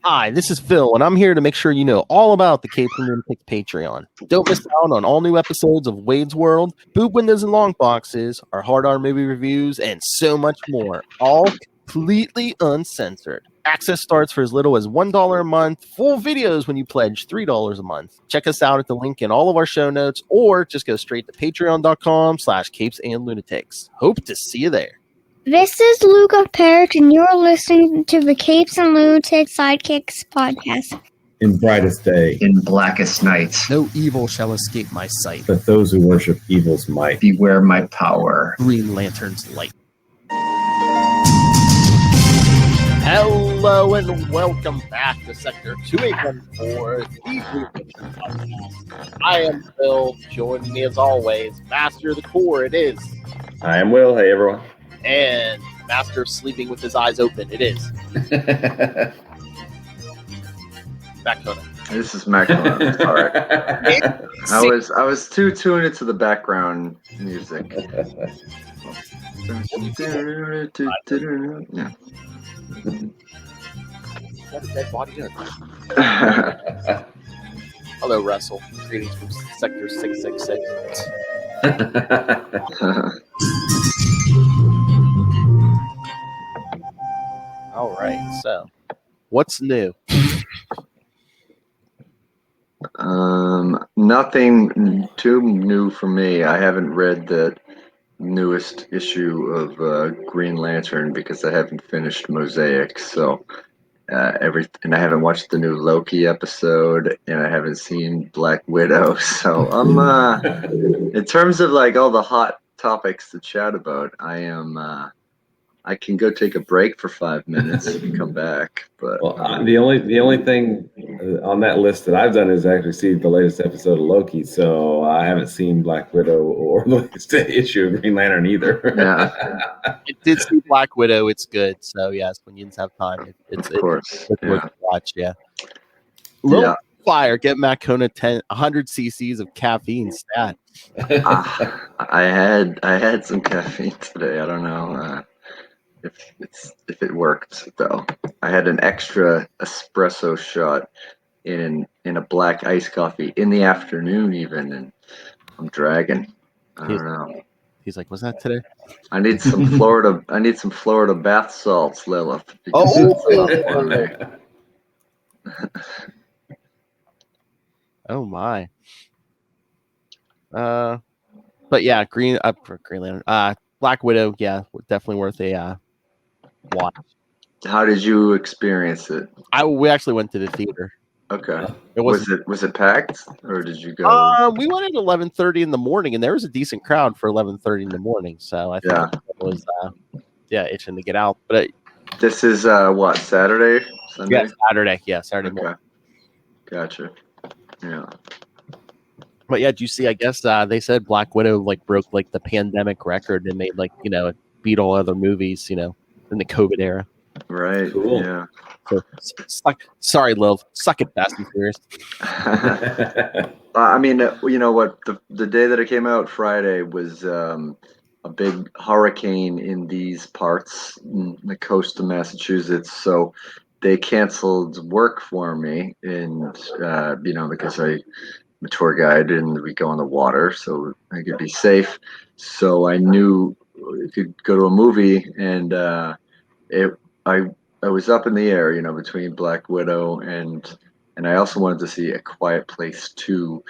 Hi, this is Phil, and I'm here to make sure you know all about the Capes and Lunatics Patreon. Don't miss out on all new episodes of Wade's World, Boob Windows and Long Boxes, our Hard R movie reviews, and so much more, all completely uncensored. Access starts for as little as $1 a month, full videos when you pledge $3 a month. Check us out at the link in all of our show notes, or just go straight to patreon.com/capesandlunatics. Hope to see you there. This is Luca Parrott, and you're listening to the Capes and Lunatics Sidekicks Podcast. In brightest day, in blackest night, No evil shall escape my sight. but those who worship evil's might. beware my power. Green Lantern's light. Hello and welcome back to Sector 2814, the Blue Picture Podcast. I am Phil, joining me as always, Master of the Core, it is. I am Will. Hey, everyone. And Master of Sleeping with his eyes open, it is. Back on it. This is Mac. Sorry, I was too tuned into the background music. Yeah. What a dead body doing? Hello, Russell. Greetings from Sector 666. All right, so what's new? Nothing too new for me. I haven't read the newest issue of Green Lantern because I haven't finished Mosaic. So and I haven't watched the new Loki episode, and I haven't seen Black Widow. So I'm in terms of like all the hot topics to chat about, I can go take a break for 5 minutes and come back. But the only thing on that list that I've done is actually see the latest episode of Loki. So I haven't seen Black Widow or the latest issue of Green Lantern either. Yeah, I did see Black Widow. It's good. So yes, when you have time, it's of course. worth to watch. Yeah. Little fire. Get Matt Kona 100 cc's of caffeine stat. I had some caffeine today. I don't know. If it worked though. I had an extra espresso shot in a black iced coffee in the afternoon even, and I'm dragging. I don't know. He's like, was that today? I need some Florida. I need some Florida bath salts, Lilith. Oh my. But yeah, Green Lantern. Black Widow, yeah, definitely worth a watch. How did you experience it? We actually went to the theater. Okay. Was it packed, or did you go? We went at 11:30 in the morning, and there was a decent crowd for 11:30 in the morning. So I think it was itching to get out. But this is what, Saturday, Sunday? Yeah, Saturday. Yeah, Saturday morning. Gotcha. Yeah. But yeah, do you see? I guess they said Black Widow broke the pandemic record and made it beat all other movies in the COVID era. Right. Cool. Yeah. So, sorry, Lil. Suck it, Fast and Furious. I mean, you know what? The day that it came out, Friday, was a big hurricane in these parts, in the coast of Massachusetts. So they canceled work for me, and because I'm a tour guide and we go on the water, so I could be safe. So I knew I could go to a movie, and I was up in the air, between Black Widow and I also wanted to see A Quiet Place 2,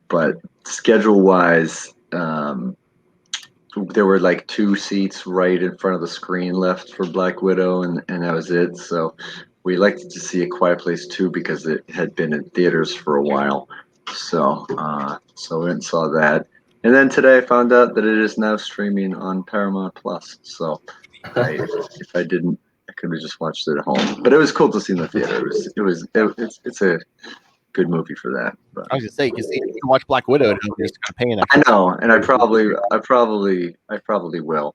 but schedule-wise, there were 2 seats right in front of the screen left for Black Widow, and that was it. So we elected to see A Quiet Place 2 because it had been in theaters for a while. So we went and saw that. And then today I found out that it is now streaming on Paramount Plus. So if I didn't, I could have just watched it at home. But it was cool to see in the theater. It's a good movie for that. But I was gonna say, because you can watch Black Widow and you're just kind of paying. I know, and I probably will.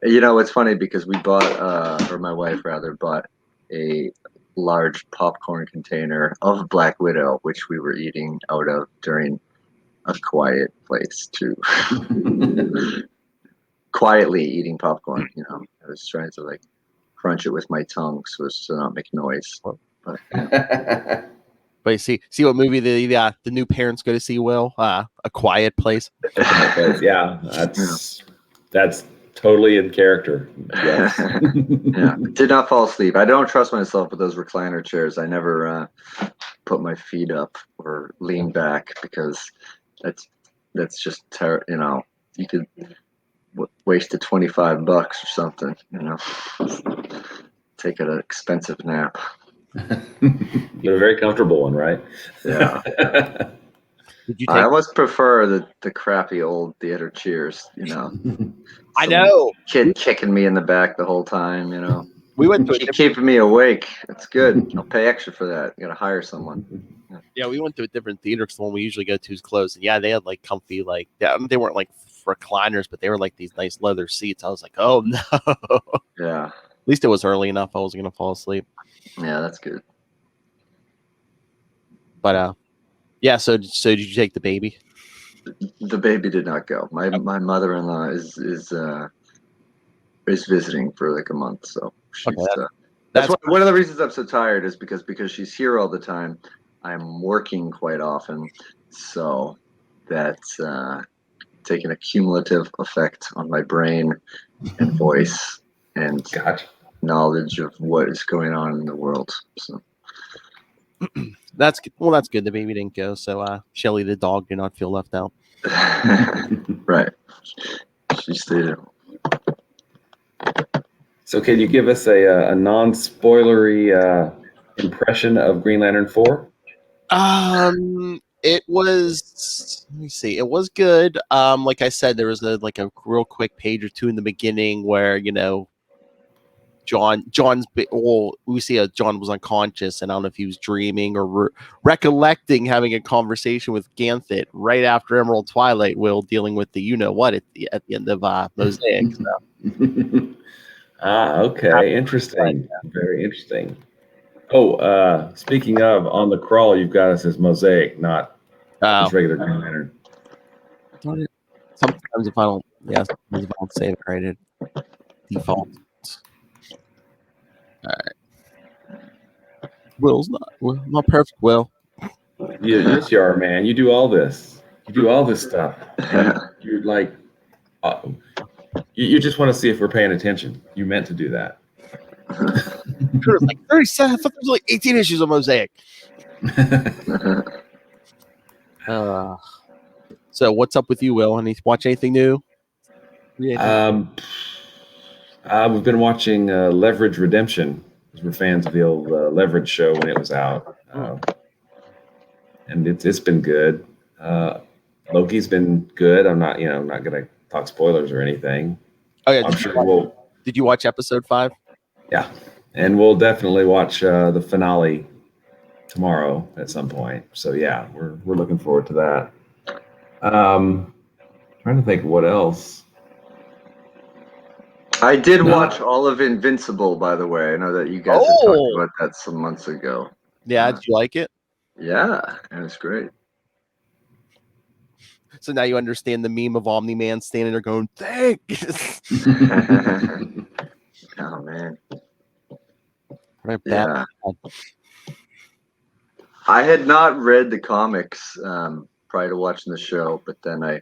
It's funny because we bought, or my wife rather, bought a large popcorn container of Black Widow, which we were eating out of during A Quiet Place 2. Quietly eating popcorn, I was trying to crunch it with my tongue so as to not make noise. But you see what movie the new parents go to see, Will? A Quiet Place. Yeah, that's totally in character. Yes. Yeah, did not fall asleep. I don't trust myself with those recliner chairs. I never put my feet up or lean back because that's just you could wasted $25 or something. Take an expensive nap. But a very comfortable one, right? Yeah. Did you I take? almost prefer the crappy old theater chairs. I know. Kid kicking me in the back the whole time. We went to a Keep different. keeping me awake. It's good. I'll pay extra for that. You gotta hire someone. Yeah, we went to a different theater because the one we usually go to is closed. And yeah, they had like comfy, like they weren't like recliners, but they were like these nice leather seats. I was like, oh no. Yeah. At least it was early enough. I wasn't gonna fall asleep. Yeah, that's good. But yeah. So did you take the baby? The baby did not go. My mother-in-law is visiting for like a month, so she's. Okay, That's one of the reasons I'm so tired is because she's here all the time. I'm working quite often, so that's taking a cumulative effect on my brain and voice and knowledge of what is going on in the world. So that's good. The baby didn't go, so Shelly the dog did not feel left out. right, she stayed at home. So can you give us a non-spoilery impression of Green Lantern 4? It was. Let me see. It was good. Like I said, there was a real quick page or two in the beginning where John's. Well, we see John was unconscious, and I don't know if he was dreaming or recollecting having a conversation with Ganthet right after Emerald Twilight. Will dealing with the what at the end of Mosaic. So. Okay. Interesting. Very interesting. Oh, speaking of, on the crawl, you've got us as Mosaic, not just regular Green Lantern. Sometimes if I don't save it right, it defaults. All right. Will's not perfect, Will. Yes, you are, man. You do all this. You do all this stuff. You're like, you just want to see if we're paying attention. You meant to do that. Sure, like 37. I thought there was like 18 issues of Mosaic. So what's up with you, Will? Any watch anything new? We've been watching Leverage Redemption because we're fans of the old Leverage show when it was out, and it's been good. Loki's been good. I'm not gonna talk spoilers or anything. Oh yeah, I'm sure did you watch episode 5? Yeah, and we'll definitely watch the finale tomorrow at some point. So yeah, we're looking forward to that. Trying to think what else. I did watch all of Invincible, by the way. I know that you guys had talked about that some months ago. Yeah, did you like it? Yeah, it was great. So now you understand the meme of Omni-Man standing there going, "Thanks." Oh man. Right, yeah. I had not read the comics prior to watching the show, but then I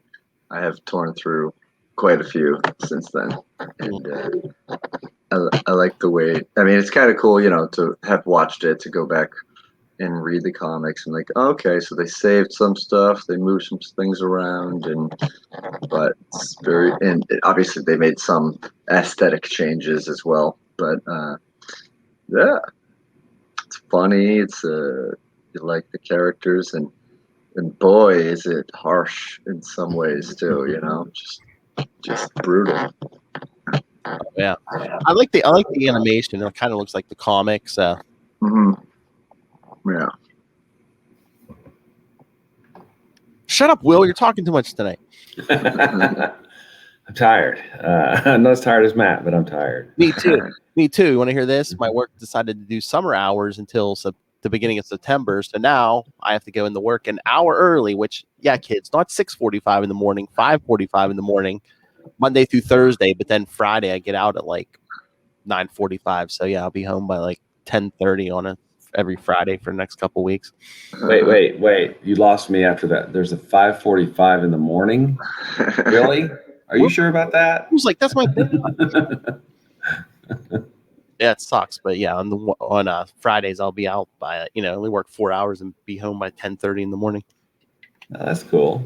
have torn through quite a few since then, and I like the way. I mean, it's kind of cool, to have watched it, to go back and read the comics and like, okay, so they saved some stuff, they moved some things around, but it's and obviously they made some aesthetic changes as well. But yeah, it's funny. It's you like the characters, and boy, is it harsh in some ways too. Just brutal. Yeah, I like the animation. It kind of looks like the comics. Mm-hmm. Yeah. Shut up, Will. You're talking too much tonight. I'm tired. I'm not as tired as Matt, but I'm tired. Me too. Me too. You want to hear this? My work decided to do summer hours until the beginning of September. So now I have to go into work an hour early, which, yeah, kids, not 6:45 in the morning, 5:45 in the morning, Monday through Thursday. But then Friday I get out at like 9:45. So yeah, I'll be home by like 10:30 on every Friday for the next couple weeks. Wait. You lost me after that. There's a 5:45 in the morning. Really? Are you sure about that? I was like, that's my yeah, it sucks, but yeah, on Fridays I'll be out by only work 4 hours and be home by 10:30 in the morning. Oh, that's cool.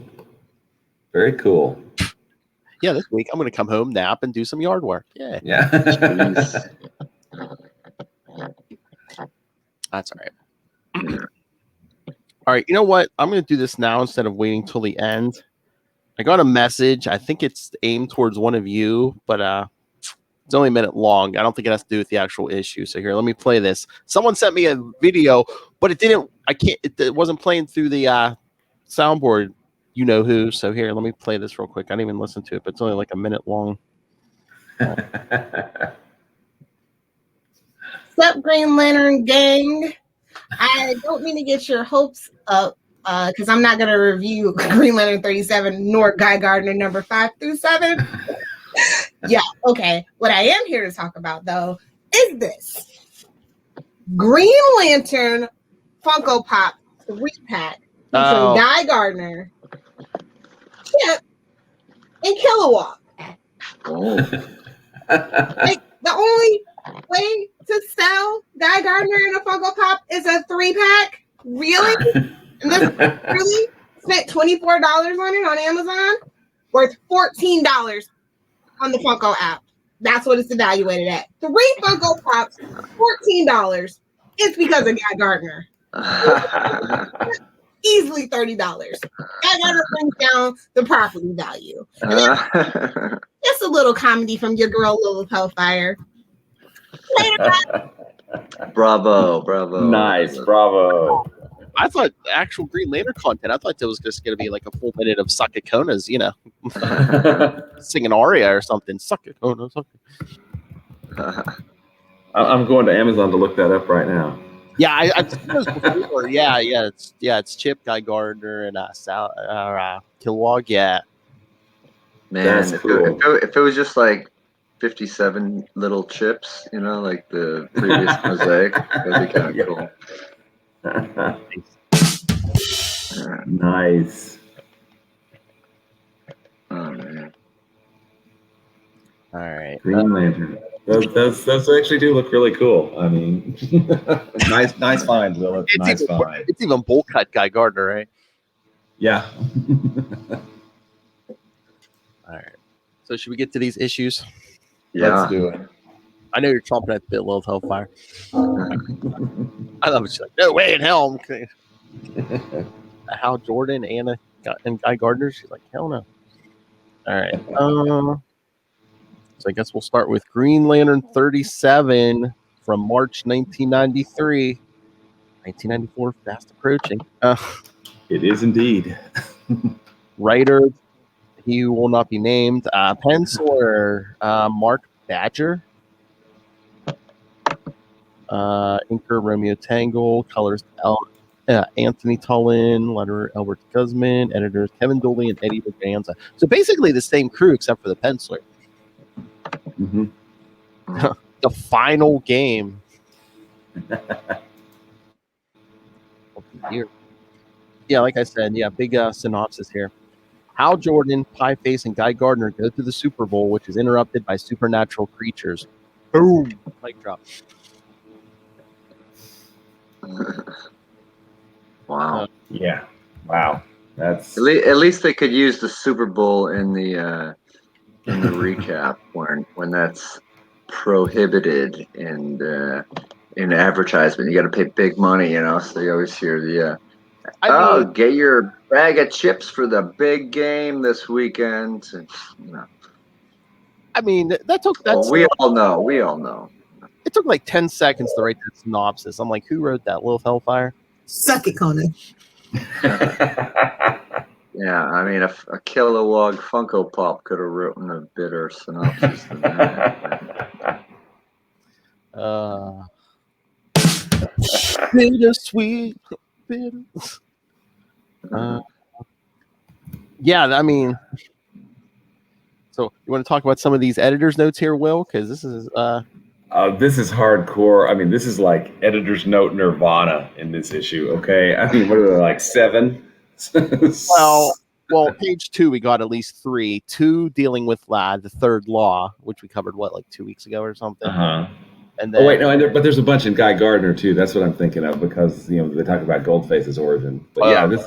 Very cool. Yeah, this week I'm going to come home, nap, and do some yard work. Yeah. That's all right. All right, you know what? I'm going to do this now instead of waiting till the end. I got a message. I think it's aimed towards one of you, but it's only a minute long. I don't think it has to do with the actual issue. So here, let me play this. Someone sent me a video, but it wasn't playing through the soundboard. You know who? So here, let me play this real quick. I didn't even listen to it, but it's only like a minute long. Sup, Green Lantern gang? I don't mean to get your hopes up because I'm not going to review Green Lantern 37 nor Guy Gardner number 5 through 7. Yeah, okay. What I am here to talk about, though, is this Green Lantern Funko Pop 3-pack featuring Guy Gardner, Chip, and Kilowog. Like, the only way to sell Guy Gardner in a Funko Pop is a 3-pack? Really? And this really spent $24 on it on Amazon? Worth $14 on the Funko app. That's what it's evaluated at. 3 Funko Pops, $14. It's because of Guy Gardner. Easily $30. Guy Gardner brings down the property value. Just a little comedy from your girl Lilith Hellfire. Later, Bravo. Nice, bravo. I thought actual Green Lantern content. I thought there was just going to be like a full minute of Sakakonas, singing aria or something. Sakakona. I'm going to Amazon to look that up right now. Yeah, I've seen those before. Yeah, it's Chip, Guy Gardner, and Kilowog. Yeah, Man, That's cool. if it was just like 57 little chips, like the previous mosaic, that'd be kind of cool. Nice. Oh man. all right. Green Lantern. Those actually do look really cool. I mean, Nice find, Lilith. Nice find. It's even bowl cut Guy Gardner, right? yeah. All right. So should we get to these issues? Yeah. Let's do it. I know you're chomping at the bit, Lilith Hellfire. I love it. She's like, no way in hell. Hal Jordan, Anna, and Guy Gardner. She's like, hell no. All right. So I guess we'll start with Green Lantern 37 from March 1993. 1994, fast approaching. It is indeed. Writer, he will not be named. Penciler, Mark Badger. Inker, Romeo Tangle. Colors, Anthony Tullen. Letterer, Albert Guzman. Editors, Kevin Dooley and Eddie Berganza. So basically the same crew except for the penciler. Mm-hmm. The final game. Here. Yeah, like I said, big synopsis here. Hal Jordan, Pie Face, and Guy Gardner go to the Super Bowl, which is interrupted by supernatural creatures. Boom! Mic drop. Wow. Yeah. Wow. That's At least they could use the Super Bowl in the recap when that's prohibited in advertisement. You got to pay big money, So you always hear the get your bag of chips for the big game this weekend. I mean, that took we all know. It took like 10 seconds to write that synopsis. I'm like, who wrote that? Lilith Hellfire? Suck it, Conan. Yeah, I mean, a Kilowog Funko Pop could have written a better synopsis than that. Bittersweet. Yeah, I mean, so you want to talk about some of these editors' notes here, Will? Because this is This is hardcore. I mean, this is like editor's note nirvana in this issue. Okay, I mean, what are they, like 7? Well, page 2 we got at least 3. 2 dealing with the third law, which we covered like 2 weeks ago or something. And then, but there's a bunch in Guy Gardner too. That's what I'm thinking of because they talk about Goldface's origin. But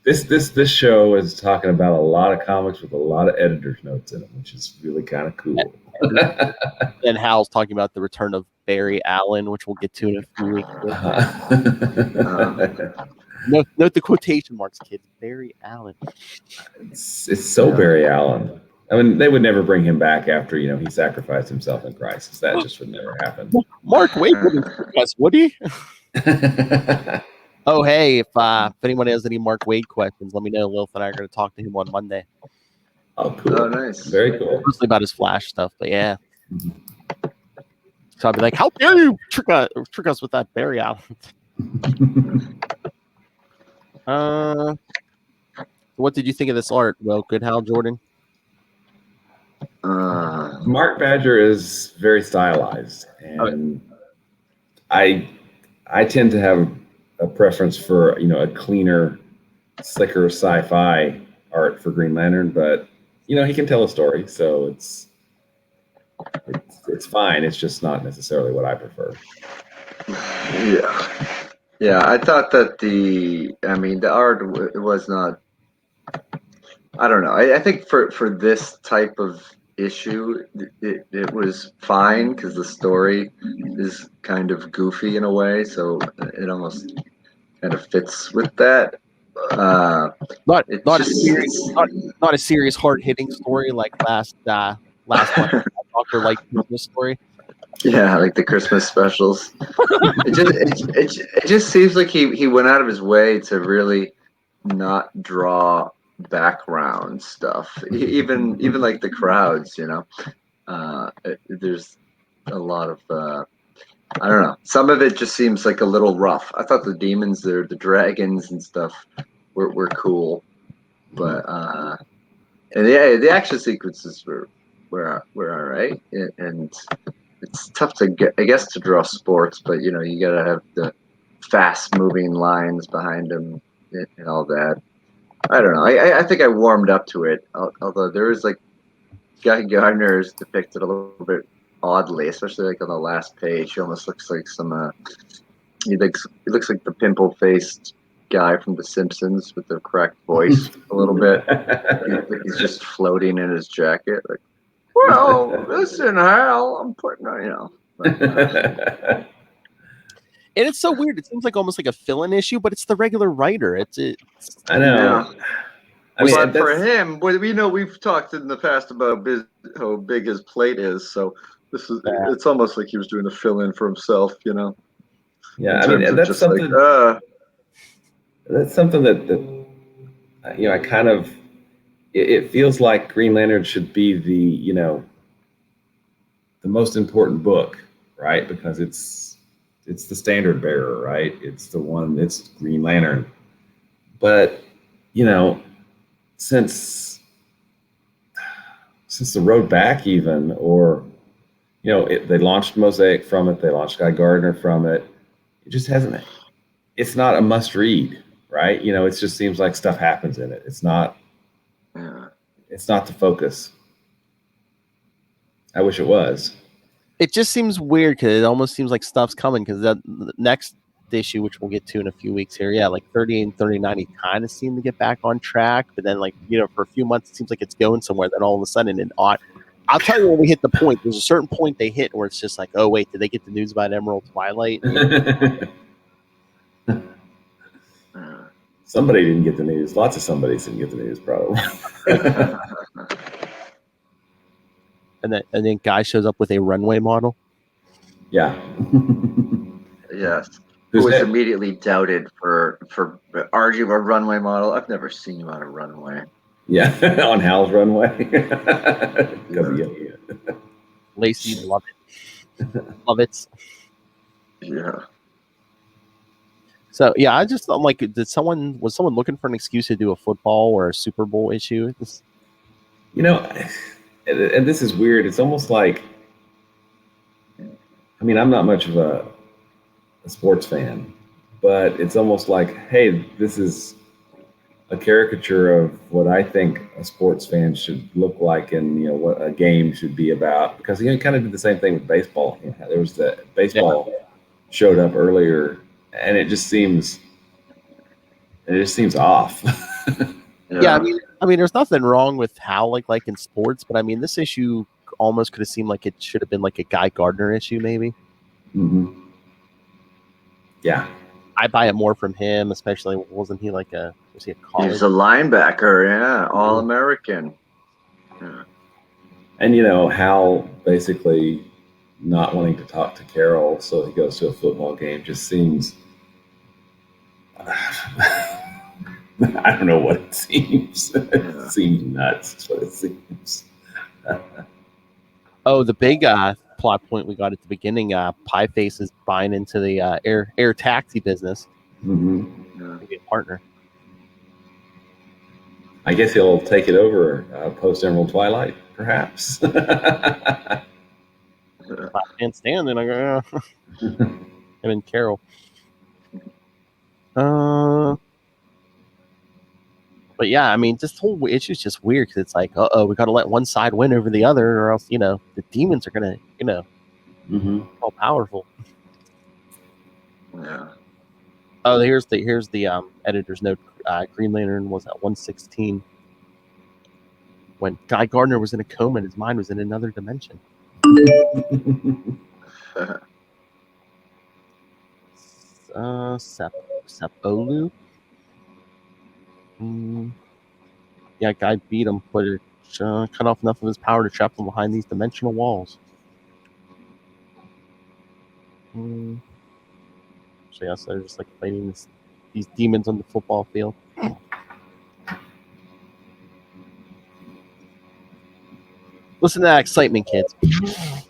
this show is talking about a lot of comics with a lot of editor's notes in them, which is really kind of cool. And Hal's talking about the return of Barry Allen, which we'll get to in a few weeks. Note the quotation marks, kids. Barry Allen. It's so Barry Allen. I mean, they would never bring him back after he sacrificed himself in Crisis. That just would never happen. Mark Waid wouldn't us, would he? Oh, hey, if anyone has any Mark Waid questions, let me know. Lilith and I are going to talk to him on Monday. Oh, cool. Oh, nice. Very cool. Mostly about his Flash stuff, but yeah. So I'll be like, how dare you trick us with that Barry Allen? What did you think of this art? Well, good, Hal, Jordan? Mark Badger is very stylized, and I tend to have a preference for a cleaner, slicker sci-fi art for Green Lantern, but he can tell a story, so it's fine. It's just not necessarily what I prefer. Yeah. I thought that the art was not. I don't know. I think for this type of issue, it was fine because the story is kind of goofy in a way, so it almost kind of fits with that. Not a serious, hard-hitting story like last month. Dr. Light Christmas story. Yeah, like the Christmas specials. It just seems like he went out of his way to really not draw background stuff. Even like the crowds, there's a lot of I don't know. Some of it just seems like a little rough. I thought the demons there, the dragons and stuff were cool, but and the action sequences were all right, and it's tough to get, I guess, to draw sports, but you gotta have the fast moving lines behind them and all that. I don't know. I think I warmed up to it, although there is like Guy Gardner is depicted a little bit oddly, especially like on the last page. He almost looks like he looks like the pimple faced guy from The Simpsons with the cracked voice a little bit. He's just floating in his jacket, like, well, listen, Hal, I'm putting on, And it's so weird. It seems like almost like a fill-in issue, but it's the regular writer. It's I know. Yeah. But for him, we've talked in the past about how big his plate is, so it's almost like he was doing a fill-in for himself, Yeah, I mean, that's something. That's something that I kind of. It feels like Green Lantern should be the most important book, right? Because it's the standard bearer, right? It's the one. It's Green Lantern, but since the road back, even, or they launched Mosaic from it, they launched Guy Gardner from it. It just hasn't. It's not a must read, right? It just seems like stuff happens in it. It's not. It's not the focus. I wish it was. It just seems weird because it almost seems like stuff's coming because the next issue, which we'll get to in a few weeks here, like 30 and 39, he kind of seemed to get back on track, but then for a few months it seems like it's going somewhere. Then all of a sudden, I'll tell you when we hit the point. There's a certain point they hit where it's just like, oh wait, did they get the news about Emerald Twilight? Somebody didn't get the news. Lots of somebodies didn't get the news, probably. and then Guy shows up with a runway model. Yeah. Yes. Who was immediately doubted for arguing a runway model. I've never seen him on a runway. Yeah, on Hal's runway. Lacey, love it. Love it. Yeah. So yeah, I'm like, was someone looking for an excuse to do a football or a Super Bowl issue? And this is weird. It's almost like I mean, I'm not much of a sports fan, but it's almost like, hey, this is a caricature of what I think a sports fan should look like, and what a game should be about. Because he kind of did the same thing with baseball. There was the baseball showed up earlier, and it just seems off. Yeah, I mean, there's nothing wrong with how like in sports, but I mean, this issue almost could have seemed like it should have been like a Guy Gardner issue, maybe. Mm-hmm. Yeah, I buy it more from him, especially wasn't he like was he a college? He's a linebacker, yeah, All-American. Yeah. And Hal basically not wanting to talk to Carol, so he goes to a football game, just seems. I don't know what it seems. It seems nuts. Is what it seems. Oh, the big plot point we got at the beginning. Pieface is buying into the air taxi business. Mm-hmm. To be a partner. I guess he'll take it over post Emerald Twilight, perhaps. And Stanley, I go, him and Carol. But yeah, I mean, this whole issue's just weird because it's like, we got to let one side win over the other, or else, the demons are gonna, all powerful. Yeah. Oh, here's the editor's note. Green Lantern was at 116 when Guy Gardner was in a coma and his mind was in another dimension. Sepolu. Yeah, Guy beat him, but it cut off enough of his power to trap him behind these dimensional walls. So yes, they're just like fighting these demons on the football field. Listen to that excitement, kids.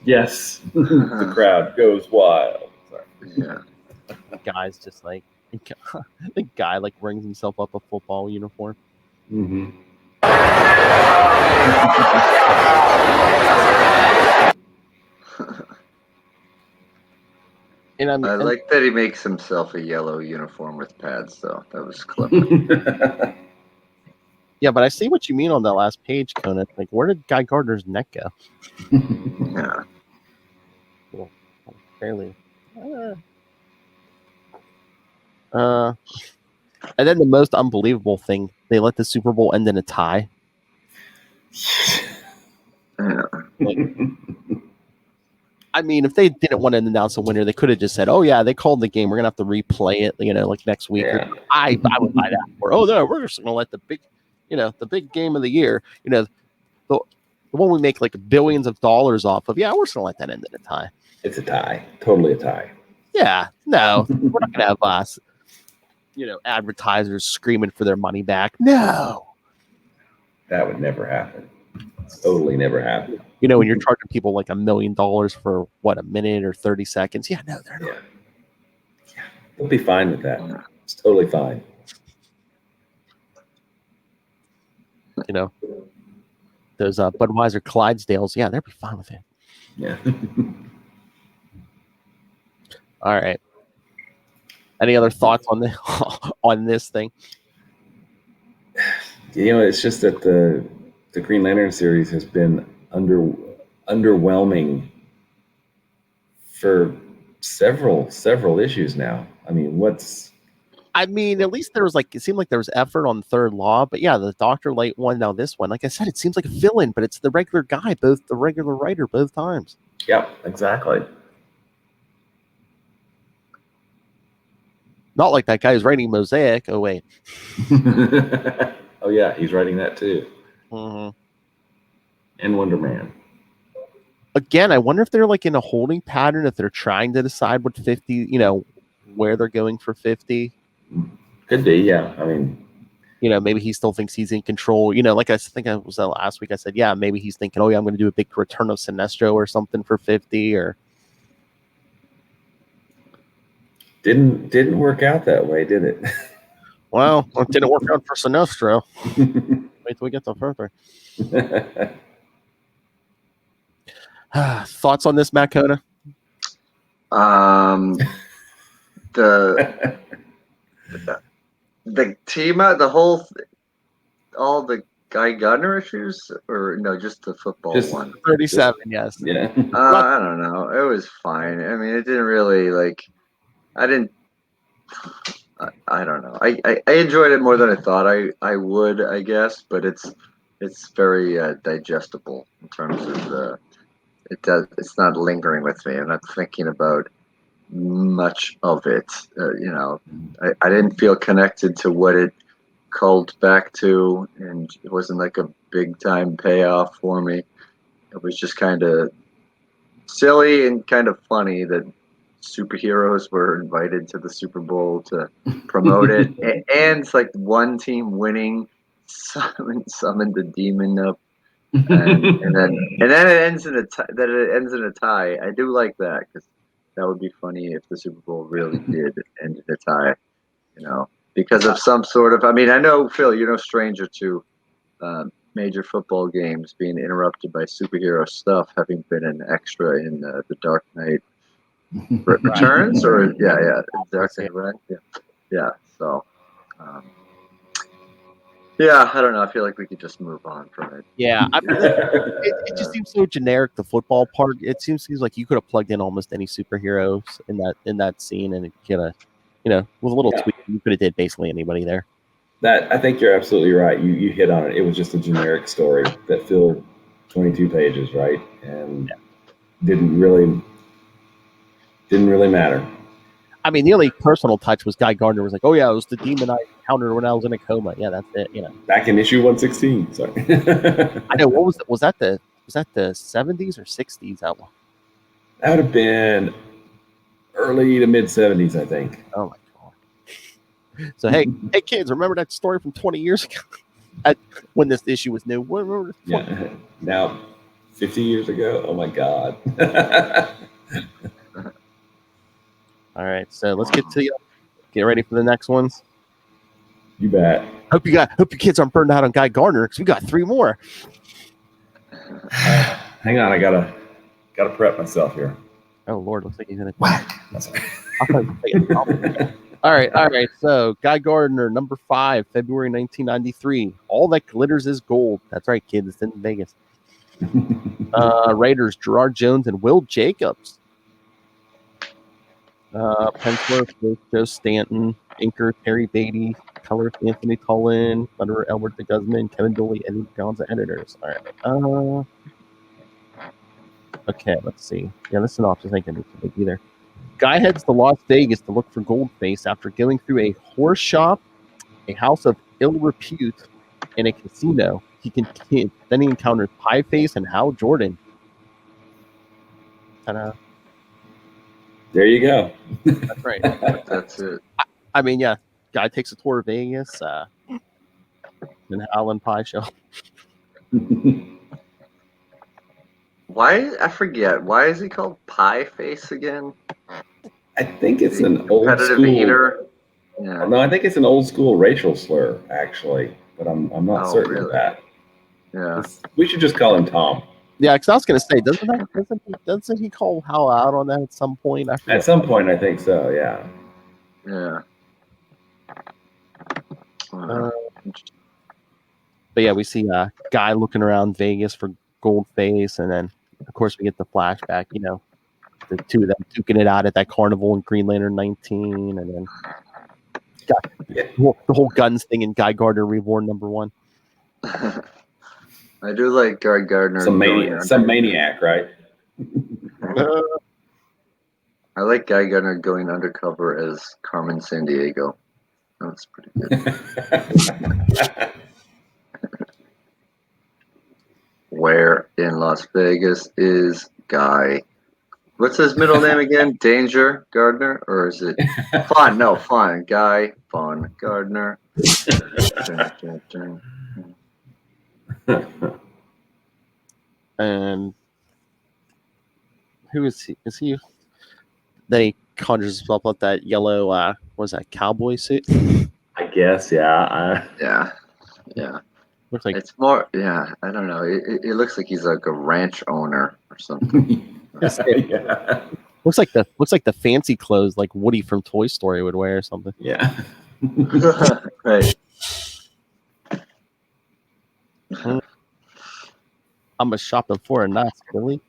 Yes, the crowd goes wild. Sorry. Yeah. The guy's just like, the guy like rings himself up a football uniform. Mm-hmm. And I like that he makes himself a yellow uniform with pads, though. That was clever. Yeah, but I see what you mean on that last page, Conan. Like, where did Guy Gardner's neck go? Yeah. Well, fairly. And then the most unbelievable thing, they let the Super Bowl end in a tie. Yeah. Like, I mean, if they didn't want to announce a winner, they could have just said, "Oh yeah, they called the game. We're gonna have to replay it, like next week." Yeah. I would buy that. Or no, we're just gonna let the big game of the year, the one we make like billions of dollars off of. Yeah, we're just gonna let that end in a tie. It's a tie, totally a tie. Yeah, no, we're not gonna have us, advertisers screaming for their money back. No, that would never happen. Totally never happen. When you're charging people like $1 million for what, a minute or 30 seconds? Yeah, no, they're not. Yeah, they'll be fine with that. It's totally fine. Those Budweiser Clydesdales, yeah, they'll be fine with it. Yeah. All right. Any other thoughts on this thing? It's just that the Green Lantern series has been underwhelming for several issues now. I mean, at least there was it seemed like there was effort on the Third Law, but yeah, the Dr. Light one, now this one, like I said, it seems like a fill-in, but it's the regular guy, the regular writer both times. Yep, exactly. Not like that guy who's writing Mosaic. Oh, wait. Oh, yeah, he's writing that too. Mm-hmm. And Wonder Man. Again, I wonder if they're like in a holding pattern, if they're trying to decide what 50, where they're going for 50. Could be, yeah. I mean, maybe he still thinks he's in control. Like I think I was last week, I said, yeah, maybe he's thinking, oh, yeah, I'm going to do a big Return of Sinestro or something for 50 or. Didn't work out that way, did it? Well, it didn't work out for Sinestro. Wait till we get to further. Thoughts on this, Matt Kona? The team, all the Guy Gardner issues, or no, just the football one. 37, yes. Yeah. I don't know. It was fine. I mean, it didn't really I didn't. I don't know. I enjoyed it more than I thought I would, I guess, but it's very digestible in terms of it's not lingering with me. I'm not thinking about much of it. I didn't feel connected to what it called back to, and it wasn't like a big time payoff for me. It was just kind of silly and kind of funny that superheroes were invited to the Super Bowl to promote it, and it's like one team winning summoned the demon up, and then it ends in a tie. I do like that because that would be funny if the Super Bowl really did end in a tie, because of some sort of. I mean, I know Phil, you're no stranger to major football games being interrupted by superhero stuff, having been an extra in the Dark Knight Returns, or Dark Knight, right? Yeah. So, I don't know. I feel like we could just move on from it. Yeah, I mean, it just seems so generic. The football part. It seems like you could have plugged in almost any superheroes in that scene, and it could have, with a little tweak, you could have did basically anybody there. That I think you're absolutely right. You hit on it. It was just a generic story that filled 22 pages, right? And didn't really matter. I mean, the only personal touch was Guy Gardner was like, "Oh yeah, it was the demon I encountered when I was in a coma." Yeah, that's it. Back in issue 116. Sorry. I know. What was that the 70s or 60s? That one? That would have been early to mid 70s, I think. Oh my god! So hey kids, remember that story from 20 years ago when this issue was new? Yeah. Now, 50 years ago. Oh my god. All right, so let's get ready for the next ones. You bet. Hope your kids aren't burned out on Guy Gardner because we got 3 more. Hang on, I gotta prep myself here. Oh Lord, looks like he's gonna whack. All right. So Guy Gardner, number 5, February 1993. All that glitters is gold. That's right, kids. It's in Vegas. Writers Gerard Jones and Will Jacobs. Penciler Joe Stanton, inker Terry Beatty, color Anthony Cullen, letterer Edward de Guzman, Kevin Dooley, Eddie John's editors. All right. Okay, let's see. Yeah, the synopsis ain't gonna be too big either. Guy heads to Las Vegas to look for Goldface after going through a horse shop, a house of ill repute, and a casino. Then he encounters Pieface and Hal Jordan. Ta-da. There you go. That's right. That's it. I mean, yeah. Guy takes a tour of Vegas. And Hal and Pie show. Why? I forget. Why is he called Pie Face again? I think it's an old competitive school eater. Yeah. No, I think it's an old school racial slur, actually, but I'm not certain of that. Yeah. We should just call him Tom. Yeah, because I was going to say, doesn't he call Hal out on that at some point? At some point, I think so. Yeah. Yeah. But yeah, we see a guy looking around Vegas for Goldface, and then of course we get the flashback. The two of them duking it out at that carnival in Green Lantern 19, and then the whole guns thing in Guy Gardner Reborn #1. I do like Guy Gardner. Some maniac, right? I like Guy Gardner going undercover as Carmen Sandiego. That's pretty good. Where in Las Vegas is Guy? What's his middle name again? Danger Gardner? Or is it Fun? No, Fun. Guy Fun Gardner. And who is he? Is he? Then he conjures himself up that yellow, what was that, cowboy suit? I guess, yeah. Yeah. Looks like it's more. Yeah, I don't know. It looks like he's like a ranch owner or something. Yeah. Looks like the fancy clothes like Woody from Toy Story would wear or something. Yeah. Right. I'm a shopping for a nice Billy.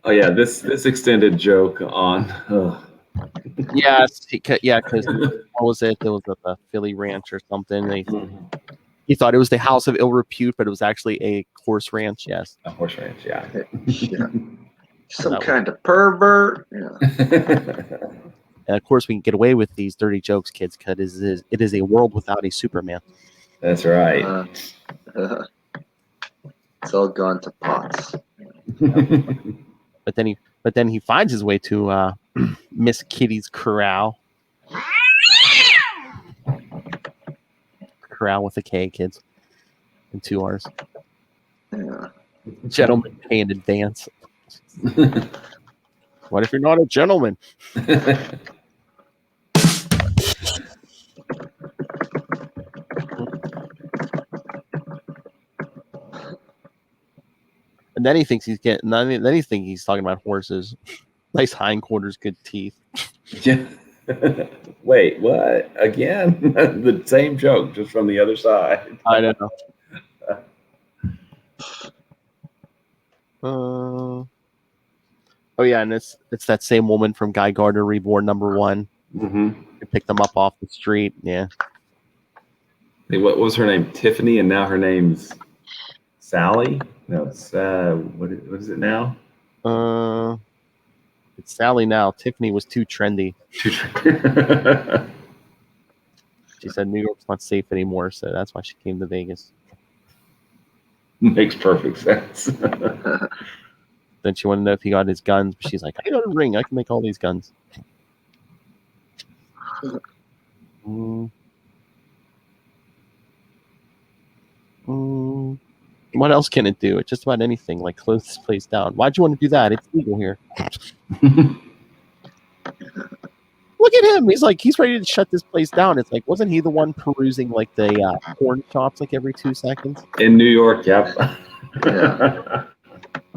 Oh yeah, this extended joke on. Yes, because what was it? There was a Philly ranch or something. He thought it was the house of ill repute, but it was actually a horse ranch. Yes, A horse ranch. Yeah. Yeah. Some kind of pervert. Yeah. And of course, we can get away with these dirty jokes, kids, because it is a world without a Superman. That's right. It's all gone to pots. But then he finds his way to Miss Kitty's corral. Corral with a K, kids, and 2 R's. Yeah. Gentleman pay in advance. What if you're not a gentleman? And then he thinks he's getting. Then he thinks he's talking about horses. Nice hindquarters, good teeth. Yeah. Wait, what? Again? The same joke, just from the other side. I know. Oh yeah, and it's that same woman from Guy Gardner Reborn #1. Mm-hmm. Who picked them up off the street. Yeah. Hey, what was her name? Tiffany, and now her name's Sally. No, it's what is it now? It's Sally now. Tiffany was too trendy. She said New York's not safe anymore, so that's why she came to Vegas. Makes perfect sense. Then she wanted to know if he got his guns, but she's like, I got a ring. I can make all these guns. What else can it do? It's just about anything, like close this place down. Why'd you want to do that? It's legal here. Look at him. He's ready to shut this place down. It's like, wasn't he the one perusing like the porn shops like every 2 seconds? In New York, yep. Yeah.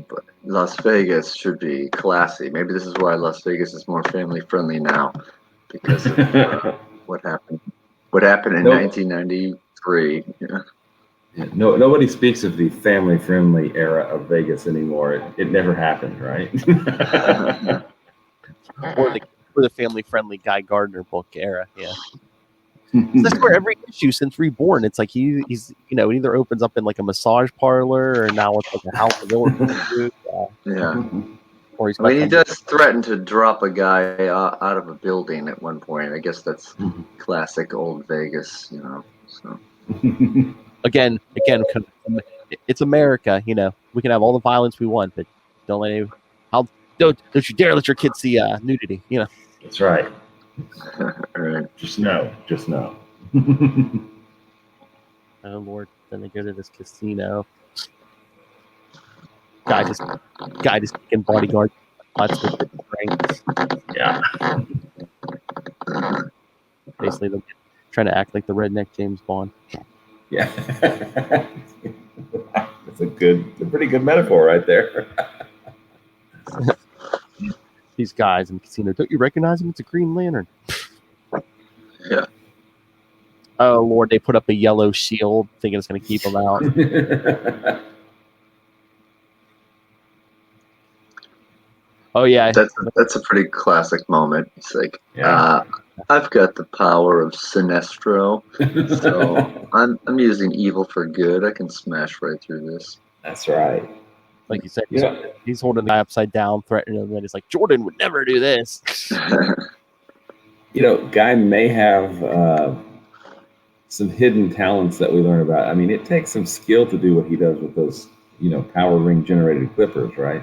But Las Vegas should be classy. Maybe this is why Las Vegas is more family friendly now, because of what happened. What happened in 1993? Yeah. No, nobody speaks of the family-friendly era of Vegas anymore. It never happened, right? or the family-friendly Guy Gardner book era. Yeah, that's where every issue since Reborn, it's like he's it either opens up in like a massage parlor or now it's like a house of ill repute. Yeah. Or he's. I mean, he does threaten to drop a guy out of a building at one point. I guess that's classic old Vegas, So. Again, it's America. We can have all the violence we want, but don't you dare let your kids see nudity. That's right. Right. Just know. Oh Lord! Then they go to this casino. Guy just kicking bodyguard. Yeah. Basically, they're trying to act like the redneck James Bond. Yeah. That's a pretty good metaphor right there. These guys in the casino, don't you recognize him? It's a Green Lantern. Yeah. Oh Lord, they put up a yellow shield thinking it's going to keep them out. Oh yeah, that's a pretty classic moment. It's like, I've got the power of Sinestro, so I'm using evil for good. I can smash right through this. That's right. Like you said, he's holding the guy upside down, threatening him, and it's like Jordan would never do this. Guy may have some hidden talents that we learn about. I mean, it takes some skill to do what he does with those, power ring generated clippers, right?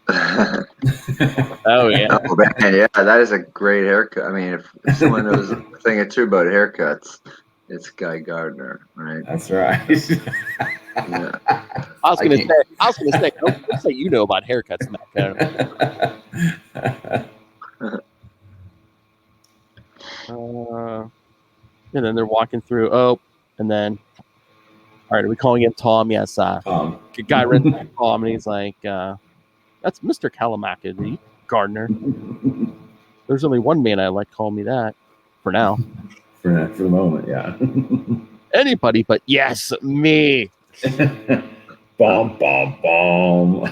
Oh yeah. Oh man, yeah, that is a great haircut. I mean, if someone knows a thing or two about haircuts, it's Guy Gardner, right? That's right. Yeah. I was gonna say, don't say you know about haircuts, Matt. And then they're walking through. Oh, and then right, are we calling him Tom? Yes. Tom. Guy runs Tom, and he's like, "That's Mr. Kalamaka, Gardner." There's only one man I like calling me that for now. For the moment, yeah. Anybody but yes, me. Bomb, bomb, bomb.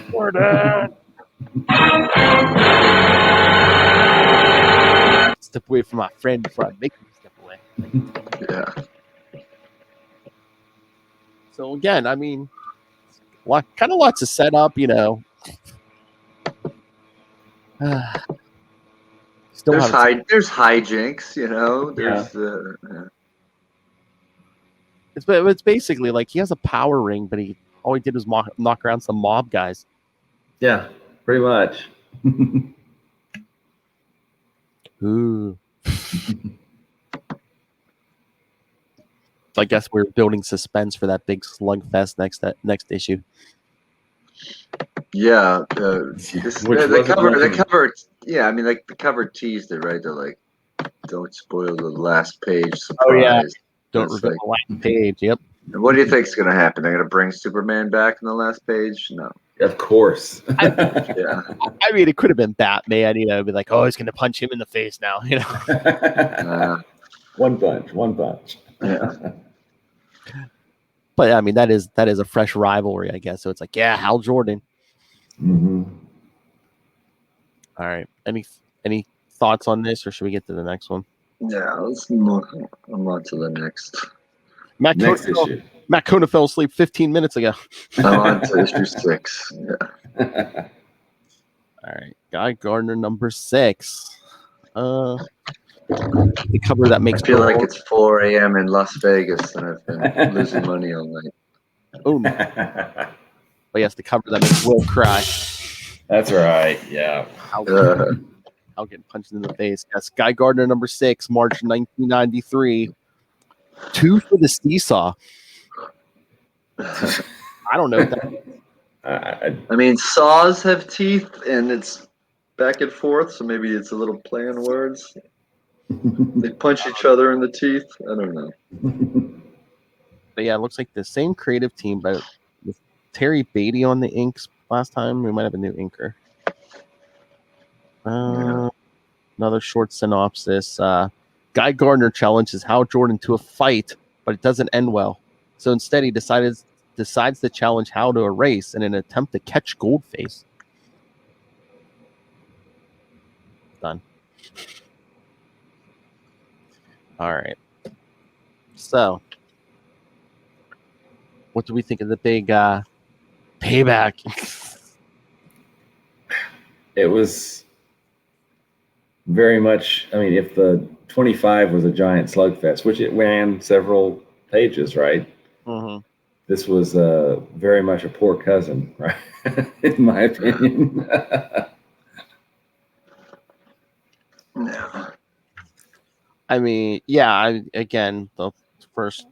Step away from my friend before I make him step away. Yeah. So again, I mean, kind of lots of setup, you know. There's hijinks, you know. There's it's basically like he has a power ring, but all he did was knock around some mob guys. Yeah, pretty much. Ooh. So I guess we're building suspense for that big slugfest next issue. Yeah, the cover. Yeah, I mean, like the cover teased it, right? They're like, "Don't spoil the last page surprise." Oh yeah, don't reveal the last page. Yep. And what do you think is going to happen? They're going to bring Superman back in the last page? No. Of course. Yeah. I mean, it could have been Batman. You know, be like, "Oh, he's going to punch him in the face now." You know. One punch. Yeah. But I mean, that is a fresh rivalry, I guess. So it's like, yeah, Hal Jordan. Mm-hmm. All right. Any thoughts on this, or should we get to the next one? Yeah, let's move on to the next. Next issue. Matt Kona fell asleep 15 minutes ago. I'm on to issue 6. Yeah. All right. Guy Gardner number 6. The cover that makes. I feel like it's 4 a.m. in Las Vegas, and I've been losing money all night. Oh, no. But yes, the cover that makes Will cry. That's right. Yeah. I'll get punched in the face. Yes, Guy Gardner number 6, March 1993. 2 for the seesaw. I don't know. I mean, saws have teeth, and it's back and forth, so maybe it's a little play on words. They punch each other in the teeth. I don't know. But yeah, it looks like the same creative team, but with Terry Beatty on the inks last time. We might have a new inker. Another short synopsis. Guy Gardner challenges Hal Jordan to a fight, but it doesn't end well. So instead, he decides to challenge Hal to a race in an attempt to catch Goldface. Done. All right. So, what do we think of the big payback? It was very much, I mean, if the 25 was a giant slugfest, which it ran several pages, right? Mm-hmm. This was very much a poor cousin, right? In my opinion. No. I mean, yeah, again, the first,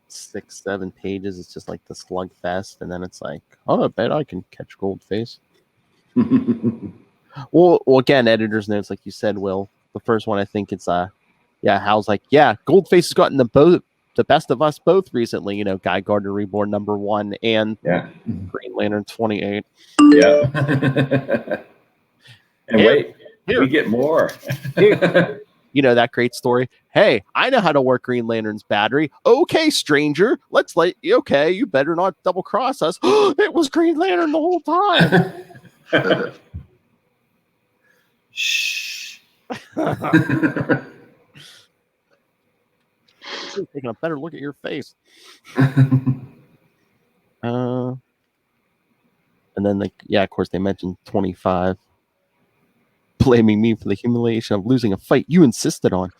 6-7 pages, it's just like the slugfest, and then it's like, oh, I bet I can catch Goldface. Well, again, editor's notes, like you said, Will. The first one, I think it's Hal's like, yeah, Goldface has gotten the best of us both recently. You know, Guy Gardner Reborn number 1 and Green Lantern 28. Yeah. And here, we get more. You know that great story. Hey, I know how to work Green Lantern's battery. Okay, stranger, okay, you better not double cross us. It was Green Lantern the whole time. Shh. Taking a better look at your face. And then, of course, they mentioned 25, blaming me for the humiliation of losing a fight you insisted on.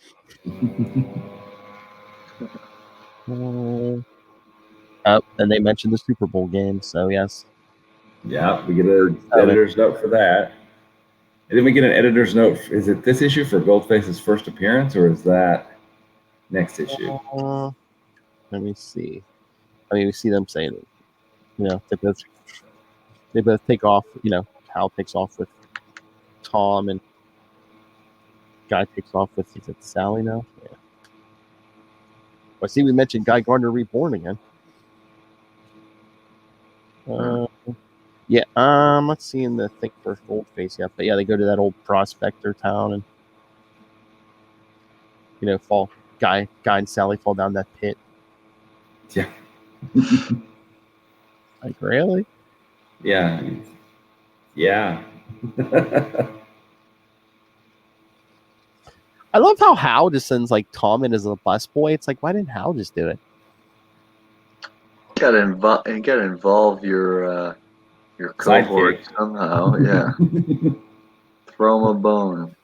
And they mentioned the Super Bowl game, so yes. Yeah, we get an editor's note for that. And then we get an editor's note. Is it this issue for Goldface's first appearance, or is that next issue? Let me see. I mean, we see them saying, they both take off. You know, Hal takes off with Tom, and Guy takes off with, is it Sally now? Yeah. I see we mentioned Guy Gardner Reborn again. Yeah, let's see in the thing for Goldface yet, but yeah, they go to that old prospector town and fall. Guy and Sally fall down that pit. Yeah. Like, really? Yeah. Yeah. I love how Hal just sends like Tom in as a busboy. It's like, why didn't Hal just do it? Gotta involve your cohort Sidekick. somehow. Yeah. Throw him a bone.